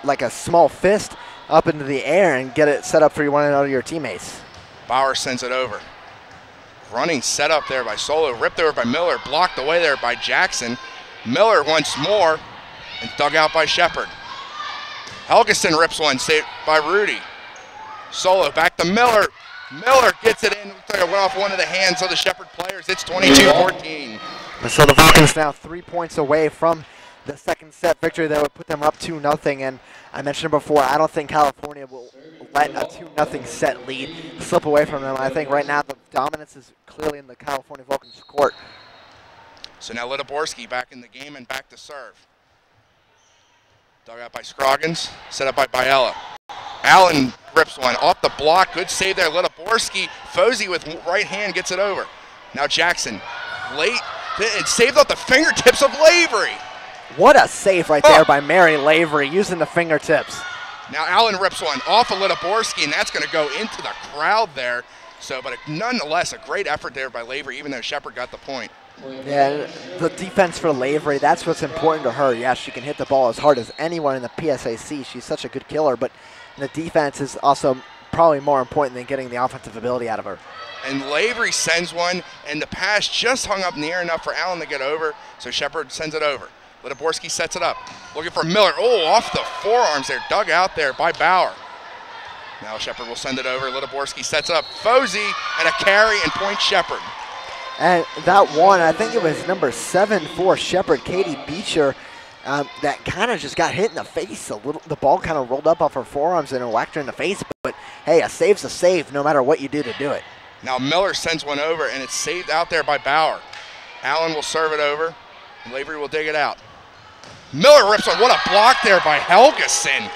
like a small fist up into the air and get it set up for one of your teammates. Bauer sends it over. Running set up there by Solo, ripped over by Miller, blocked away there by Jackson. Miller once more, and dug out by Shepherd. Helgeson rips one, saved by Rudy. Solo back to Miller. Miller gets it in. Looks like it went off one of the hands of the Shepherd players. It's 22-14. So the Vulcans now 3 points away from the second set victory that would put them up 2-0. And I mentioned before, I don't think California will let a 2-0 set lead slip away from them. I think right now the dominance is clearly in the California Vulcans' court. So now Litiborski back in the game and back to serve. Dug out by Scroggins, set up by Biella. Allen rips one off the block. Good save there. Litiborski. Fozzie with right hand gets it over. Now Jackson late. It saved off the fingertips of Lavery. What a save right there by Mary Lavery using the fingertips. Now Allen rips one off of Litiborski, and that's going to go into the crowd there. So, but nonetheless, a great effort there by Lavery, even though Shepherd got the point. Yeah, the defense for Lavery, that's what's important to her. Yeah, she can hit the ball as hard as anyone in the PSAC. She's such a good killer, but the defense is also probably more important than getting the offensive ability out of her. And Lavery sends one, and the pass just hung up in the air enough for Allen to get over, so Shepherd sends it over. Litiborski sets it up, looking for Miller. Oh, off the forearms there, dug out there by Bauer. Now Shepherd will send it over. Litiborski sets up Fozzie, and a carry and point Shepherd. And that one, I think it was number 7 for Shepherd, Katie Beecher, that kind of just got hit in the face a little. The ball kind of rolled up off her forearms and whacked her in the face. But hey, a save's a save no matter what you do to do it. Now Miller sends one over, and it's saved out there by Bauer. Allen will serve it over, and Lavery will dig it out. Miller rips one. What a block there by Helgeson.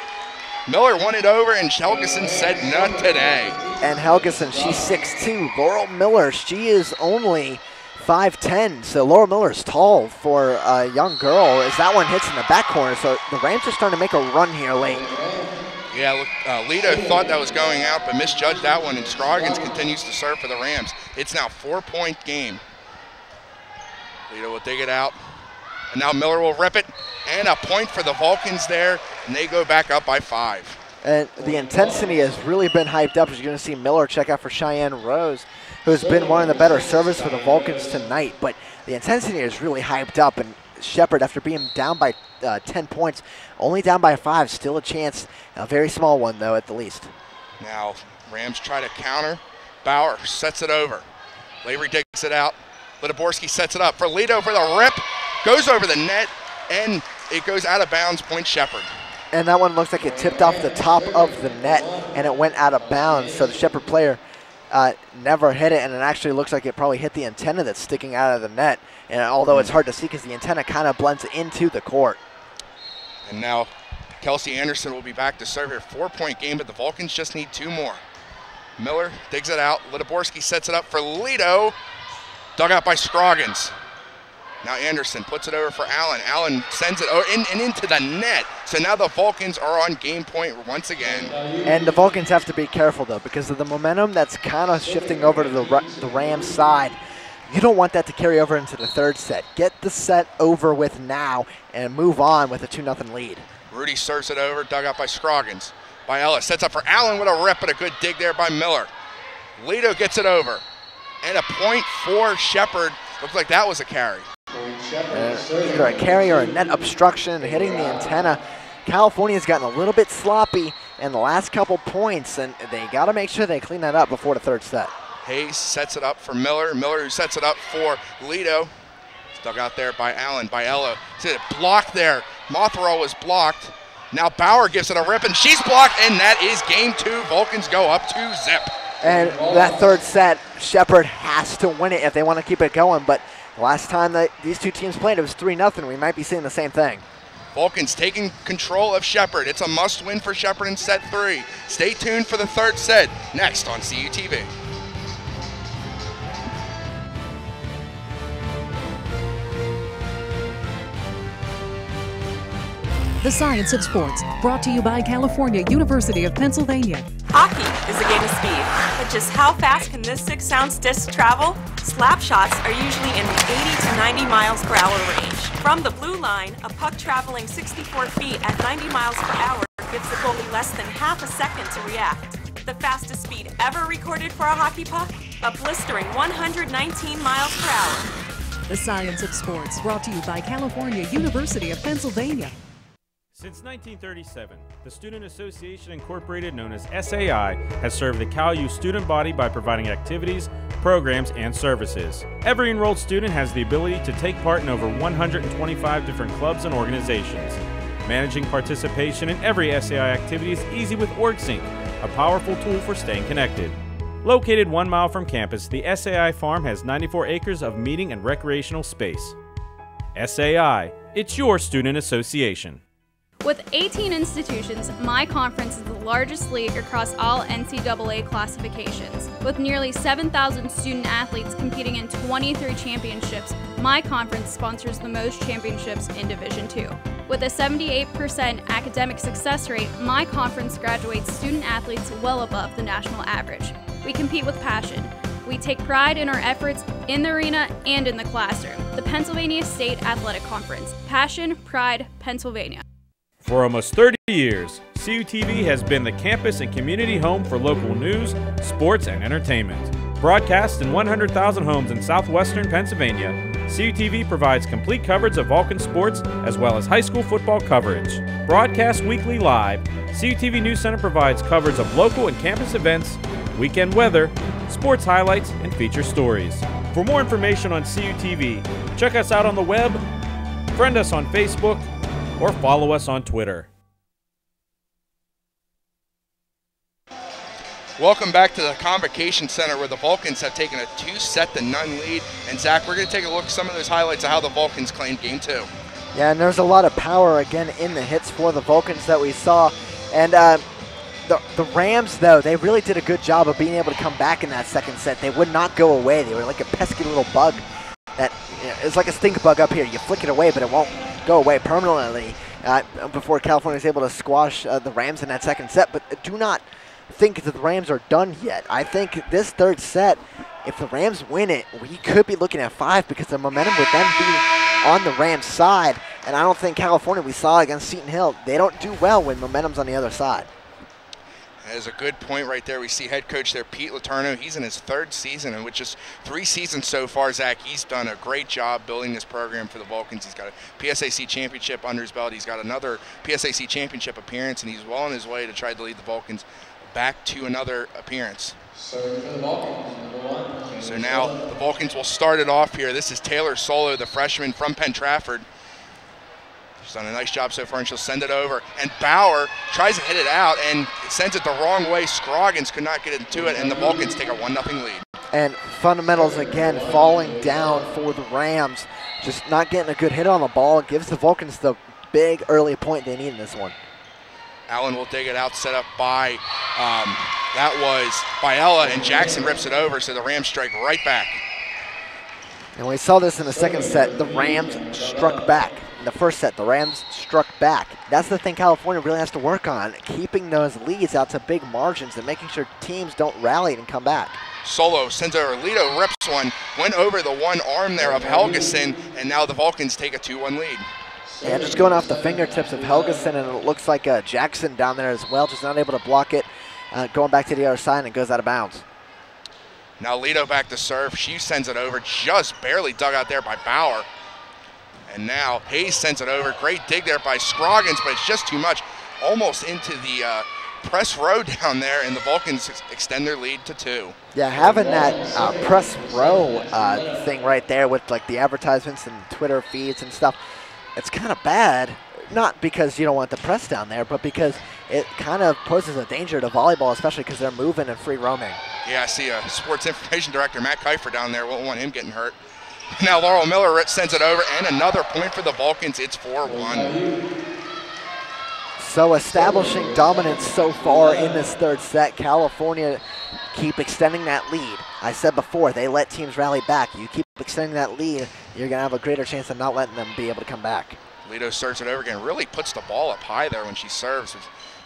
Miller won it over, and Helgeson said not today. And Helgeson, she's 6'2". Laurel Miller, she is only 5'10", so Laurel Miller's tall for a young girl as that one hits in the back corner. So the Rams are starting to make a run here late. Yeah, Lido thought that was going out, but misjudged that one, and Scroggins continues to serve for the Rams. It's now 4-point game. Lido will dig it out, and now Miller will rip it, and a point for the Vulcans there, and they go back up by 5. And the intensity has really been hyped up. As you're going to see Miller check out for Cheyenne Rose, who's been one of the better servers for the Vulcans tonight. But the intensity is really hyped up, and Shepherd, after being down by 10 points, only down by 5, still a chance. A very small one, though, at the least. Now, Rams try to counter. Bauer sets it over. Lavery digs it out. Litoborski sets it up for Lito for the rip. Goes over the net, and it goes out of bounds, point Shepherd. And that one looks like it tipped off the top of the net, and it went out of bounds. So the Shepherd player never hit it, and it actually looks like it probably hit the antenna that's sticking out of the net. And although it's hard to see because the antenna kind of blends into the court. And now Kelsey Anderson will be back to serve here. 4-point game, but the Vulcans just need 2 more. Miller digs it out. Litoborski sets it up for Lito. Dug out by Scroggins. Now Anderson puts it over for Allen. Allen sends it and into the net. So now the Vulcans are on game point once again. And the Vulcans have to be careful, though, because of the momentum that's kind of shifting over to the Rams side. You don't want that to carry over into the third set. Get the set over with now and move on with a 2-0 lead. Rudy serves it over, dug out by Scroggins. By Ellis, sets up for Allen with a rip, but a good dig there by Miller. Lito gets it over. And a point for Shepherd. Looks like that was a carry. Either a carry or a net obstruction hitting the antenna. California's gotten a little bit sloppy in the last couple points, and they got to make sure they clean that up before the third set. Hayes sets it up for Miller. Miller who sets it up for Lito. It's dug out there by Allen, by Ello. See it blocked there. Mothero was blocked. Now Bauer gives it a rip, and she's blocked, and that is game 2. Vulcans go up 2-zip. And that third set, Shepherd has to win it if they want to keep it going, but last time that these two teams played, it was 3-0. We might be seeing the same thing. Vulcans taking control of Shepherd. It's a must-win for Shepherd in set 3. Stay tuned for the third set next on CUTV. The Science of Sports, brought to you by California University of Pennsylvania. Hockey is a game of speed, but just how fast can this 6-ounce disc travel? Slap shots are usually in the 80 to 90 miles per hour range. From the blue line, a puck traveling 64 feet at 90 miles per hour gives the goalie less than half a second to react. The fastest speed ever recorded for a hockey puck? A blistering 119 miles per hour. The Science of Sports, brought to you by California University of Pennsylvania. Since 1937, the Student Association Incorporated, known as SAI, has served the CalU student body by providing activities, programs, and services. Every enrolled student has the ability to take part in over 125 different clubs and organizations. Managing participation in every SAI activity is easy with OrgSync, a powerful tool for staying connected. Located 1 mile from campus, the SAI Farm has 94 acres of meeting and recreational space. SAI, it's your student association. With 18 institutions, my conference is the largest league across all NCAA classifications. With nearly 7,000 student athletes competing in 23 championships, my conference sponsors the most championships in Division II. With a 78% academic success rate, my conference graduates student athletes well above the national average. We compete with passion. We take pride in our efforts in the arena and in the classroom. The Pennsylvania State Athletic Conference. Passion, pride, Pennsylvania. For almost 30 years, CUTV has been the campus and community home for local news, sports, and entertainment. Broadcast in 100,000 homes in southwestern Pennsylvania, CUTV provides complete coverage of Vulcan sports as well as high school football coverage. Broadcast weekly live, CUTV News Center provides coverage of local and campus events, weekend weather, sports highlights, and feature stories. For more information on CUTV, check us out on the web, friend us on Facebook, or follow us on Twitter. Welcome back to the Convocation Center, where the Vulcans have taken a 2-0 lead. And Zach, we're going to take a look at some of those highlights of how the Vulcans claimed game 2. Yeah, and there's a lot of power again in the hits for the Vulcans that we saw. And the Rams, though, they really did a good job of being able to come back in that second set. They would not go away. They were like a pesky little bug that, you know, it's like a stink bug up here. You flick it away, but it won't go away permanently before California is able to squash the Rams in that second set. But do not think that the Rams are done yet. I think this third set, if the Rams win it, we could be looking at 5 because the momentum would then be on the Rams side. And I don't think California, we saw against Seton Hill, they don't do well when momentum's on the other side. That is a good point right there. We see head coach there, Pete Letourneau. He's in his 3rd season, and with just 3 seasons so far, Zach, he's done a great job building this program for the Vulcans. He's got a PSAC championship under his belt. He's got another PSAC championship appearance, and he's well on his way to try to lead the Vulcans back to another appearance. So now the Vulcans will start it off here. This is Taylor Solo, the freshman from Penn Trafford. She's done a nice job so far, and she'll send it over. And Bauer tries to hit it out and sends it the wrong way. Scroggins could not get into it, and the Vulcans take a 1-0 lead. And fundamentals again falling down for the Rams. Just not getting a good hit on the ball. It gives the Vulcans the big early point they need in this one. Allen will dig it out, set up by, that was Biella, and Jackson rips it over, so the Rams strike right back. And we saw this in the second set. The Rams struck back. In the first set, the Rams struck back. That's the thing California really has to work on, keeping those leads out to big margins and making sure teams don't rally and come back. Solo sends over. Lito rips one, went over the one arm there of Helgeson, and now the Vulcans take a 2-1 lead. Yeah, just going off the fingertips of Helgeson, and it looks like Jackson down there as well, just not able to block it. Going back to the other side, and it goes out of bounds. Now Lito back to serve. She sends it over, just barely dug out there by Bauer. And now Hayes sends it over. Great dig there by Scroggins, but it's just too much. Almost into the press row down there, and the Vulcans extend their lead to 2. Yeah, having that press row thing right there with like the advertisements and Twitter feeds and stuff, it's kind of bad. Not because you don't want the press down there, but because it kind of poses a danger to volleyball, especially because they're moving and free roaming. Yeah, I see sports information director Matt Kiefer down there. Won't want him getting hurt. Now Laurel Miller sends it over, and another point for the Vulcans. It's 4-1. So establishing dominance so far in this third set. California keep extending that lead. I said before, they let teams rally back. You keep extending that lead, you're going to have a greater chance of not letting them be able to come back. Lito serves it over again. Really puts the ball up high there when she serves.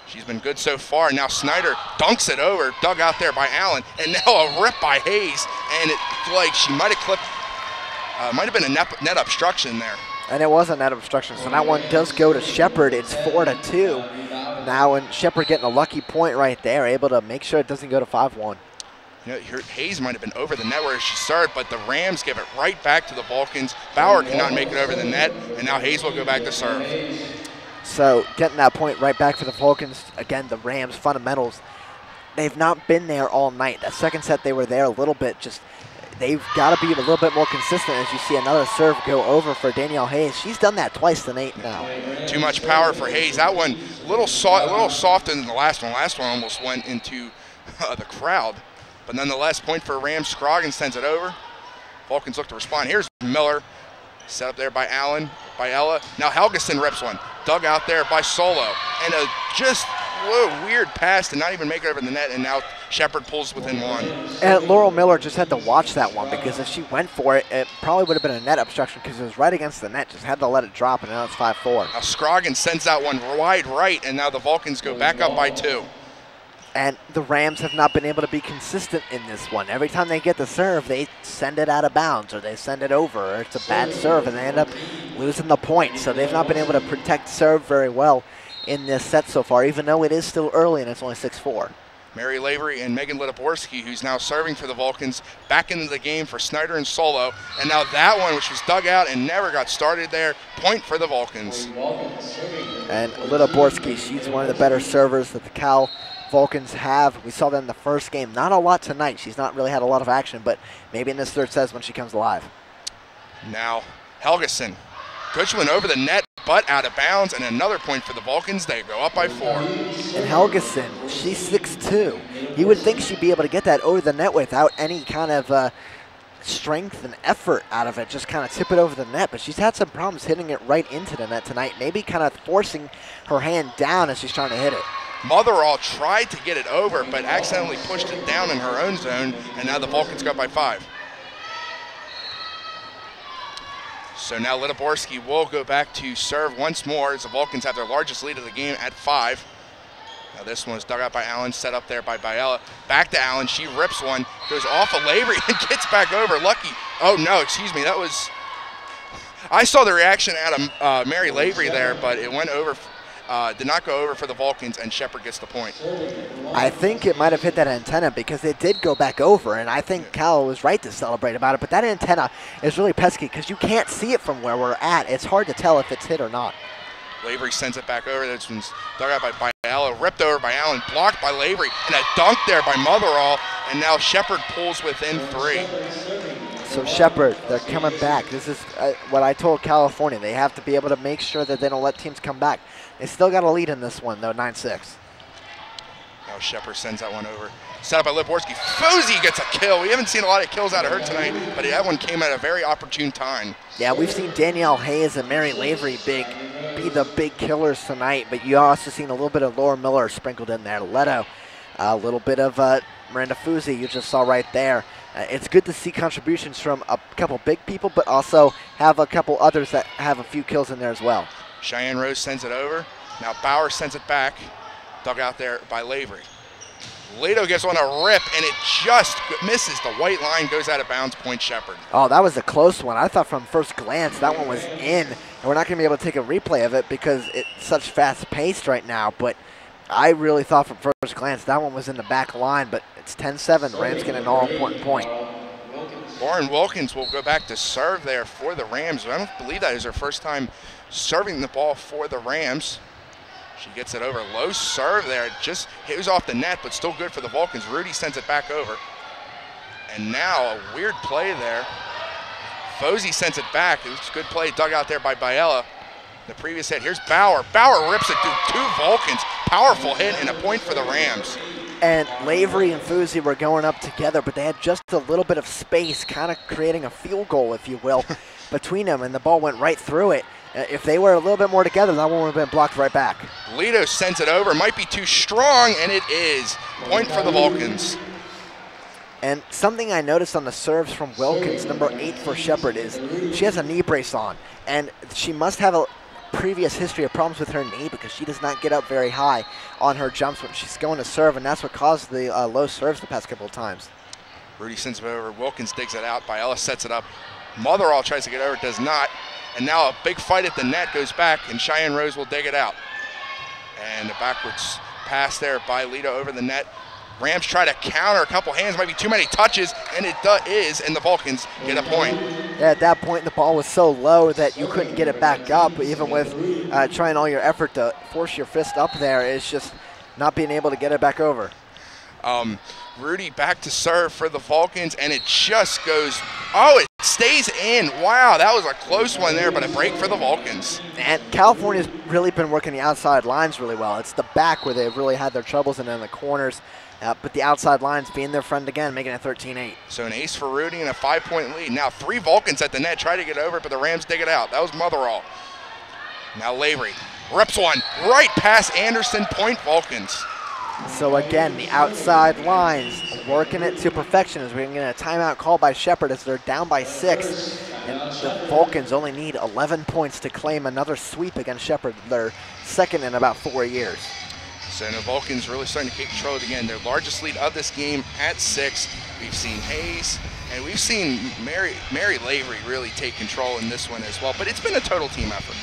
She's been good so far. Now Snyder dunks it over, dug out there by Allen, and now a rip by Hayes. And it like she might have clipped, might have been a net obstruction there. And it was a net obstruction, so that one does go to Shepard. It's 4-2 now, and Shepard getting a lucky point right there, able to make sure it doesn't go to 5-1. You know, Hayes might have been over the net where she served, but the Rams give it right back to the Vulcans. Bauer cannot make it over the net, and now Hayes will go back to serve. So getting that point right back for the Vulcans. Again, the Rams fundamentals, they've not been there all night. That second set they were there a little bit, just they've got to be a little bit more consistent as you see another serve go over for Danielle Hayes. She's done that twice tonight now. Too much power for Hayes. That one a little softer than the last one. Last one almost went into the crowd. But nonetheless, point for Rams. Scroggins sends it over. Vulcans look to respond. Here's Miller. Set up there by Allen, by Ella. Now Helgeson rips one. Dug out there by Solo. And a just weird pass to not even make it over the net, and now Shepard pulls within one. And Laurel Miller just had to watch that one, because if she went for it, it probably would have been a net obstruction because it was right against the net. Just had to let it drop, and now it's 5-4. Now Scroggins sends that one wide right, and now the Vulcans go back up by 2. And the Rams have not been able to be consistent in this one. Every time they get the serve, they send it out of bounds, or they send it over, or it's a bad serve, and they end up losing the point. So they've not been able to protect serve very well in this set so far, even though it is still early and it's only 6-4. Mary Lavery and Megan Litoborski, who's now serving for the Vulcans, back into the game for Snyder and Solo. And now that one, which was dug out and never got started there, point for the Vulcans. And Litoborski, she's one of the better servers that the Cal Vulcans have. We saw that in the first game. Not a lot tonight. She's not really had a lot of action, but maybe in this third set when she comes alive. Now, Helgeson. Good one over the net, but out of bounds, and another point for the Vulcans. They go up by 4. And Helgeson, she's 6'2". You would think she'd be able to get that over the net without any kind of strength and effort out of it, just kind of tip it over the net, but she's had some problems hitting it right into the net tonight, maybe kind of forcing her hand down as she's trying to hit it. Motherall tried to get it over, but accidentally pushed it down in her own zone, and now the Vulcans go up by 5. So now Litoborski will go back to serve once more as the Vulcans have their largest lead of the game at 5. Now this one is dug out by Allen, set up there by Biella. Back to Allen, she rips one, goes off of Lavery and gets back over. Lucky, oh no, excuse me, that was, I saw the reaction out of Mary Lavery there, but it went over did not go over for the Vulcans, and Shepard gets the point. I think it might have hit that antenna because it did go back over, and I think Cal was right to celebrate about it. But that antenna is really pesky because you can't see it from where we're at. It's hard to tell if it's hit or not. Lavery sends it back over. This one's dug out by Allen, ripped over by Allen, blocked by Lavery, and a dunk there by Motherall, and now Shepard pulls within 3. So Shepard, they're coming back. This is what I told California. They have to be able to make sure that they don't let teams come back. They still got a lead in this one, though, 9-6. Now Shepard sends that one over. Set up by Liborski. Fozy gets a kill. We haven't seen a lot of kills out of her tonight, but that one came at a very opportune time. Yeah, we've seen Danielle Hayes and Mary Lavery be the big killers tonight, but you also seen a little bit of Laura Miller sprinkled in there. Leto, a little bit of Miranda Fozy you just saw right there. It's good to see contributions from a couple big people, but also have a couple others that have a few kills in there as well. Cheyenne Rose sends it over. Now Bauer sends it back. Dug out there by Lavery. Leto gets on a rip, and it just misses the white line, goes out of bounds, point Shepard. Oh, that was a close one. I thought from first glance that one was in, and we're not going to be able to take a replay of it because it's such fast-paced right now, but I really thought from first glance that one was in the back line, but it's 10-7. Rams get an all-important point. Lauren Wilkins will go back to serve there for the Rams. I don't believe that is her first time serving the ball for the Rams. She gets it over. Low serve there. It just hit off the net, but still good for the Vulcans. Rudy sends it back over. And now a weird play there. Fozy sends it back. It was a good play dug out there by Biella. The previous hit. Here's Bauer. Bauer rips it through 2 Vulcans. Powerful hit and a point for the Rams. And Lavery and Fozy were going up together, but they had just a little bit of space, kind of creating a field goal, if you will, between them, and the ball went right through it. If they were a little bit more together, that one would have been blocked right back. Leto sends it over. Might be too strong, and it is. Point for the Vulcans. And something I noticed on the serves from Wilkins, number 8 for Shepard, is she has a knee brace on. And she must have a previous history of problems with her knee because she does not get up very high on her jumps when she's going to serve, and that's what caused the low serves the past couple of times. Rudy sends it over. Wilkins digs it out. Biella sets it up. Motherall tries to get over, does not. And now a big fight at the net goes back, and Cheyenne Rose will dig it out. And a backwards pass there by Leto over the net. Rams try to counter a couple hands, might be too many touches, and it is, and the Vulcans get a point. Yeah, at that point, the ball was so low that you couldn't get it back up. Even with trying all your effort to force your fist up there, it's just not being able to get it back over. Rudy back to serve for the Vulcans, and it just goes, oh, it stays in. Wow, that was a close one there, but a break for the Vulcans. And California's really been working the outside lines really well. It's the back where they've really had their troubles, and then the corners. But the outside lines being their friend again, making it 13-8. So an ace for Rudy and a 5-point lead. Now 3 Vulcans at the net, try to get over it, but the Rams dig it out. That was Motherall. Now Lavery rips one right past Anderson, point Vulcans. So again, the outside lines working it to perfection as we're going to get a timeout called by Shepard as they're down by 6. And the Vulcans only need 11 points to claim another sweep against Shepard, their second in about 4 years. So the Vulcans really starting to take control again. Their largest lead of this game at 6. We've seen Hayes, and we've seen Mary Lavery really take control in this one as well. But it's been a total team effort.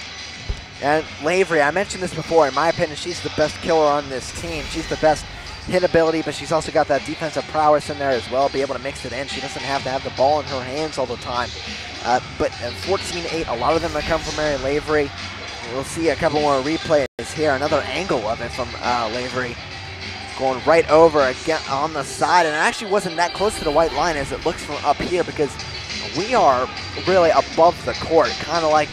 And Lavery, I mentioned this before, in my opinion, she's the best killer on this team. She's the best hit ability, but she's also got that defensive prowess in there as well, be able to mix it in. She doesn't have to have the ball in her hands all the time. But at 14-8, a lot of them that come from Mary Lavery. We'll see a couple more replays here. Another angle of it from Lavery. Going right over again on the side, and it actually wasn't that close to the white line as it looks from up here because we are really above the court, kind of like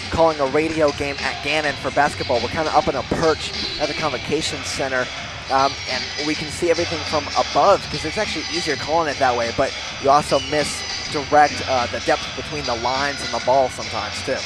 calling a radio game at Gannon for basketball. We're kind of up in a perch at the Convocation Center, and we can see everything from above because it's actually easier calling it that way, but you also misdirect the depth between the lines and the ball sometimes too.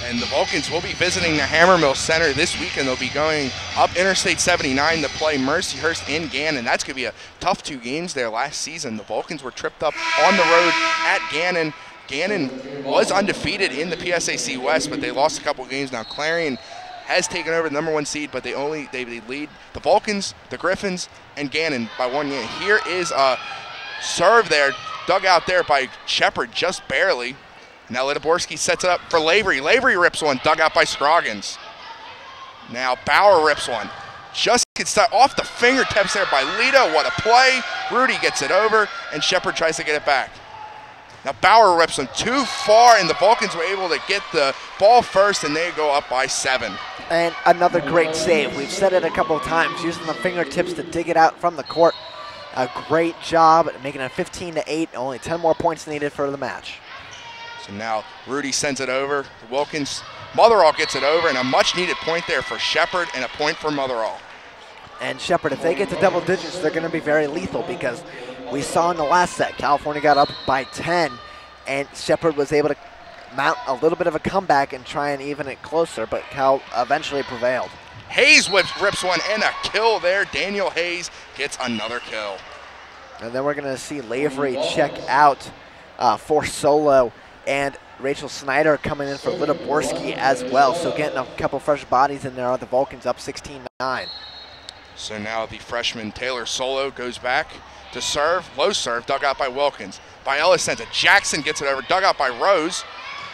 And the Vulcans will be visiting the Hammermill Center this weekend. They'll be going up Interstate 79 to play Mercyhurst in Gannon. That's going to be a tough 2 games there last season. The Vulcans were tripped up on the road at Gannon. Gannon was undefeated in the PSAC West, but they lost a couple games. Now Clarion has taken over the #1 seed, but they lead the Vulcans, the Griffins, and Gannon by 1 game. Here is a serve there, dug out there by Shepard just barely. Now Litiborski sets it up for Lavery. Lavery rips one, dug out by Scroggins. Now Bauer rips one. Just gets off the fingertips there by Lito. What a play. Rudy gets it over, and Shepard tries to get it back. Now Bauer rips them too far, and the Vulcans were able to get the ball first, and they go up by 7. And another great save. We've said it a couple of times, using the fingertips to dig it out from the court. A great job, making it 15-8. Only 10 more points needed for the match. So now Rudy sends it over. Wilkins, Motherall gets it over, and a much-needed point there for Shepard and a point for Motherall. And Shepard, if they get to double digits, they're going to be very lethal, because we saw in the last set, California got up by 10, and Shepard was able to mount a little bit of a comeback and try and even it closer, but Cal eventually prevailed. Hayes rips one and a kill there. Daniel Hayes gets another kill. And then we're going to see Lavery check out for solo, and Rachel Snyder coming in for Litoborski as well. So getting a couple fresh bodies in there are the Vulcans up 16-9. So now the freshman Taylor Solo goes back to serve. Low serve, dug out by Wilkins. Biella sends it. Jackson gets it over, dug out by Rose.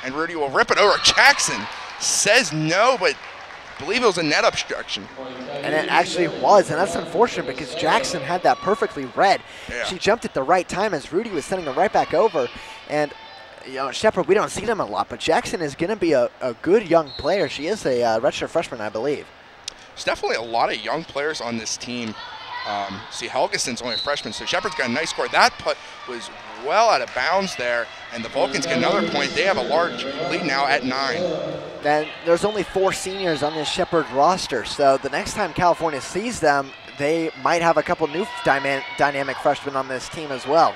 And Rudy will rip it over. Jackson says no, but I believe it was a net obstruction. And it actually was, and that's unfortunate because Jackson had that perfectly read. Yeah. She jumped at the right time as Rudy was sending it right back over. And you know, Shepard, we don't see them a lot, but Jackson is going to be a good young player. She is a redshirt freshman, I believe. There's definitely a lot of young players on this team. See, Helgeson's only a freshman, so Shepard's got a nice score. That putt was well out of bounds there, and the Vulcans get another point. They have a large lead now at 9. Then there's only 4 seniors on this Shepard roster, so the next time California sees them, they might have a couple new dynamic freshmen on this team as well.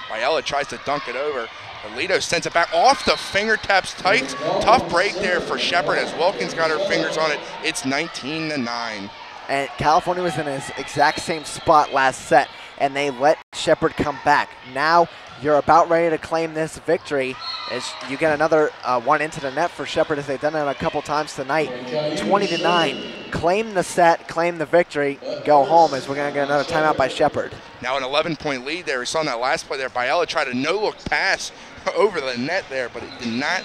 Biella tries to dunk it over. Alito sends it back off the fingertips. Tight, tough break there for Shepard as Wilkins got her fingers on it. It's 19-9. And California was in his exact same spot last set, and they let Shepard come back. Now you're about ready to claim this victory as you get another one into the net for Shepard, as they've done it a couple times tonight. 20-9. Claim the set, claim the victory, go home, as we're going to get another timeout by Shepard. Now an 11-point lead there. We saw in that last play there, Biella tried a no-look pass over the net there, but it did not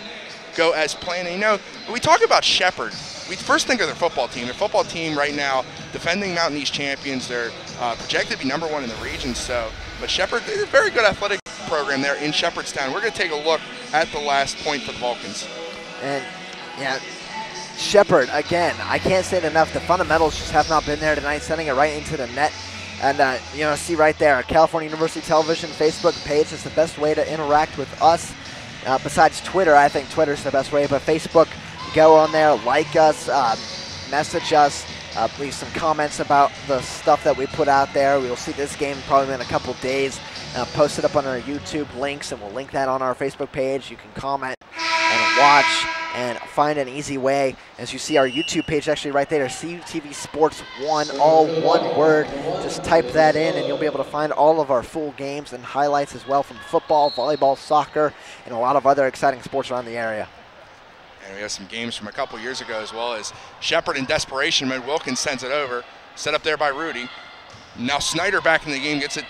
go as planned. And, you know, when we talk about Shepard, we first think of their football team. Their football team right now, defending Mountain East champions. They're projected to be #1 in the region. So, but Shepard, they're a very good athletic program there in Shepherdstown. We're going to take a look at the last point for the Vulcans. And yeah, Shepard, again, I can't say it enough. The fundamentals just have not been there tonight, sending it right into the net. And, you know, see right there, California University Television Facebook page is the best way to interact with us. Besides Twitter, I think Twitter's the best way, but Facebook, go on there, like us, message us, leave some comments about the stuff that we put out there. We'll see this game probably in a couple days. Post it up on our YouTube links, and we'll link that on our Facebook page. You can comment and watch and find an easy way. As you see our YouTube page actually right there, CUTV Sports 1, all one word. Just type that in and you'll be able to find all of our full games and highlights as well from football, volleyball, soccer, and a lot of other exciting sports around the area. And we have some games from a couple years ago as well, as Shepard in desperation mode. Wilkins sends it over, set up there by Rudy. Now Snyder back in the game, gets it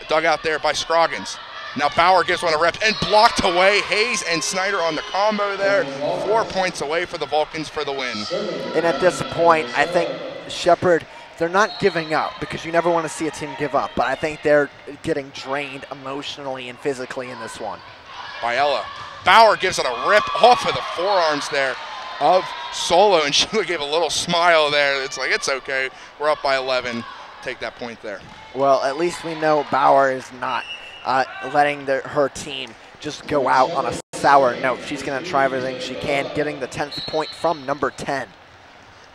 dug out there by Scroggins. Now Bauer gives one a rep and blocked away. Hayes and Snyder on the combo there. 4 points away for the Vulcans for the win. And at this point, I think Shepard, they're not giving up, because you never want to see a team give up, but I think they're getting drained emotionally and physically in this one. Biella. Bauer gives it a rip off of the forearms there of Solo, and she gave a little smile there. It's like, it's okay. We're up by 11. Take that point there. Well, at least we know Bauer is not letting her team just go out on a sour note. She's going to try everything she can, getting the 10th point from number 10.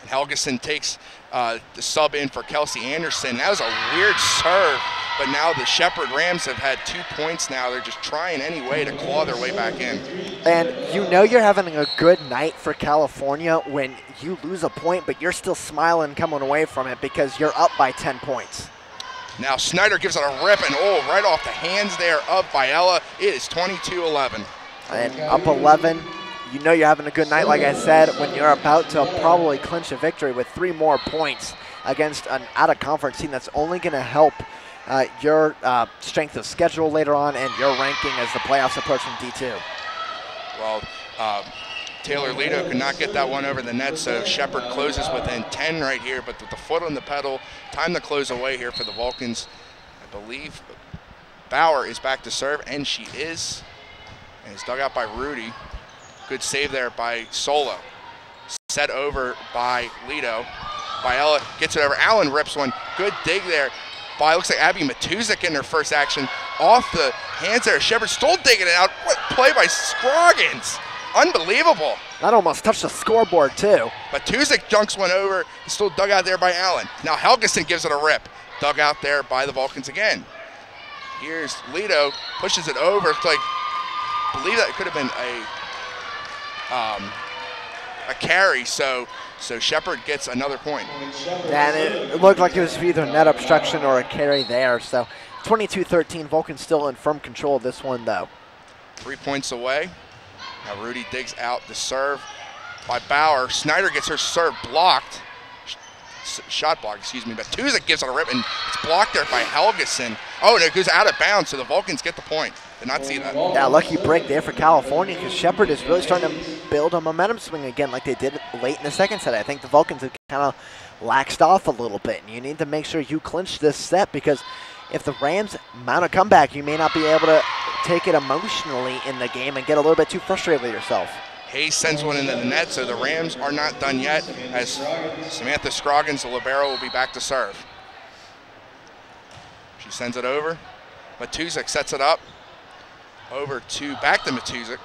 And Helgeson takes the sub in for Kelsey Anderson. That was a weird serve, but now the Shepard Rams have had 2 points now. They're just trying any way to claw their way back in. And you know you're having a good night for California when you lose a point, but you're still smiling coming away from it because you're up by 10 points. Now Snyder gives it a rip, and right off the hands there of Biella. It is 22-11. And up 11. You know you're having a good night, like I said, when you're about to probably clinch a victory with 3 more points against an out-of-conference team that's only going to help your strength of schedule later on and your ranking as the playoffs approach from D2. Well, Taylor Lido could not get that one over the net, so Shepherd closes within 10 right here, but with the foot on the pedal, time to close away here for the Vulcans. I believe Bauer is back to serve, and she is. And it's dug out by Rudy. Good save there by Solo. Set over by Lido. Biella gets it over. Allen rips one. Good dig there by, looks like Abby Matuzik in her first action. Off the hands there. Shepherd still digging it out. What play by Scroggins. Unbelievable. That almost touched the scoreboard, too. Matuzik dunks one over. It's still dug out there by Allen. Now Helgeson gives it a rip. Dug out there by the Vulcans again. Here's Lido. Pushes it over. It's like, I believe that could have been a carry, so Shepherd gets another point. And it looked like it was either net obstruction or a carry there. So 22-13, Vulcan's still in firm control of this one, though. 3 points away. Now Rudy digs out the serve by Bauer. Snyder gets her serve blocked. Shot block, excuse me. But Tuzik gives it a rip, and it's blocked there by Helgeson. Oh, and it goes out of bounds, so the Vulcans get the point. Did not see that. Yeah, lucky break there for California, because Shepherd is really starting to build a momentum swing again like they did late in the second set. I think the Vulcans have kind of laxed off a little bit, and you need to make sure you clinch this set, because if the Rams mount a comeback, you may not be able to take it emotionally in the game and get a little bit too frustrated with yourself. Hayes sends one into the net, so the Rams are not done yet, as Samantha Scroggins, the libero, will be back to serve. She sends it over. Matuzik sets it up. Back to Matuzik.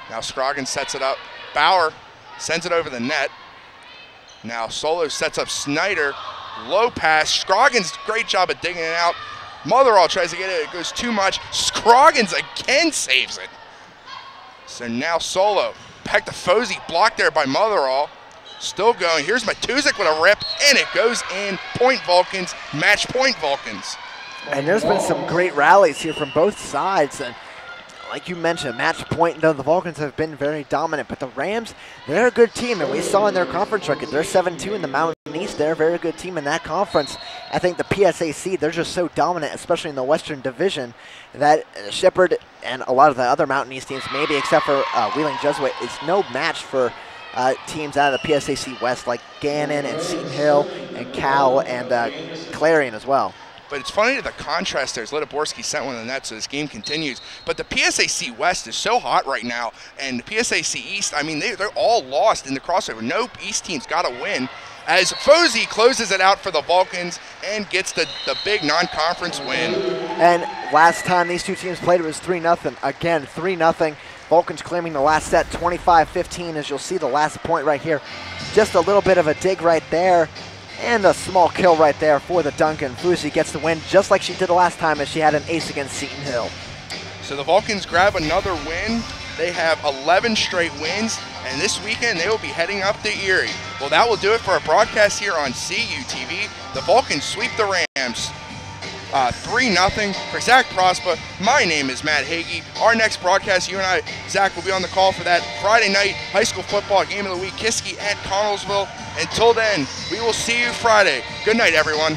Now Scroggins sets it up. Bauer sends it over the net. Now Solo sets up Snyder. Low pass. Scroggins, great job of digging it out. Motherall tries to get it. It goes too much. Scroggins again saves it. So now Solo. Back to Fozy. Blocked there by Motherall. Still going. Here's Matuzik with a rip, and it goes in. Point Vulcans. Match point Vulcans. And there's been some great rallies here from both sides. And like you mentioned, match point, though the Vulcans have been very dominant. But the Rams, they're a good team. And we saw in their conference record, they're 7-2 in the Mountain East. They're a very good team in that conference. I think the PSAC, they're just so dominant, especially in the Western Division, that Shepherd and a lot of the other Mountain East teams, maybe except for Wheeling Jesuit, is no match for teams out of the PSAC West like Gannon and Seton Hill and Cal and Clarion as well. But it's funny that the contrast there is Litiborski sent one in the net, so this game continues. But the PSAC West is so hot right now, and the PSAC East, I mean, they're all lost in the crossover. No East team's got to win. As Fozy closes it out for the Vulcans and gets the big non-conference win. And last time these two teams played, it was 3-0. Again, 3-0. Vulcans claiming the last set, 25-15, as you'll see the last point right here. Just a little bit of a dig right there. And a small kill right there for the Duncan. Fozy gets the win just like she did the last time as she had an ace against Seton Hill. So the Vulcans grab another win. They have 11 straight wins, and this weekend they will be heading up to Erie. Well, that will do it for our broadcast here on CUTV. The Vulcans sweep the Rams 3-0. For Zach Prospa, my name is Matt Hagee. Our next broadcast, you and I, Zach, will be on the call for that Friday night high school football game of the week, Kiski at Connellsville. Until then, we will see you Friday. Good night, everyone.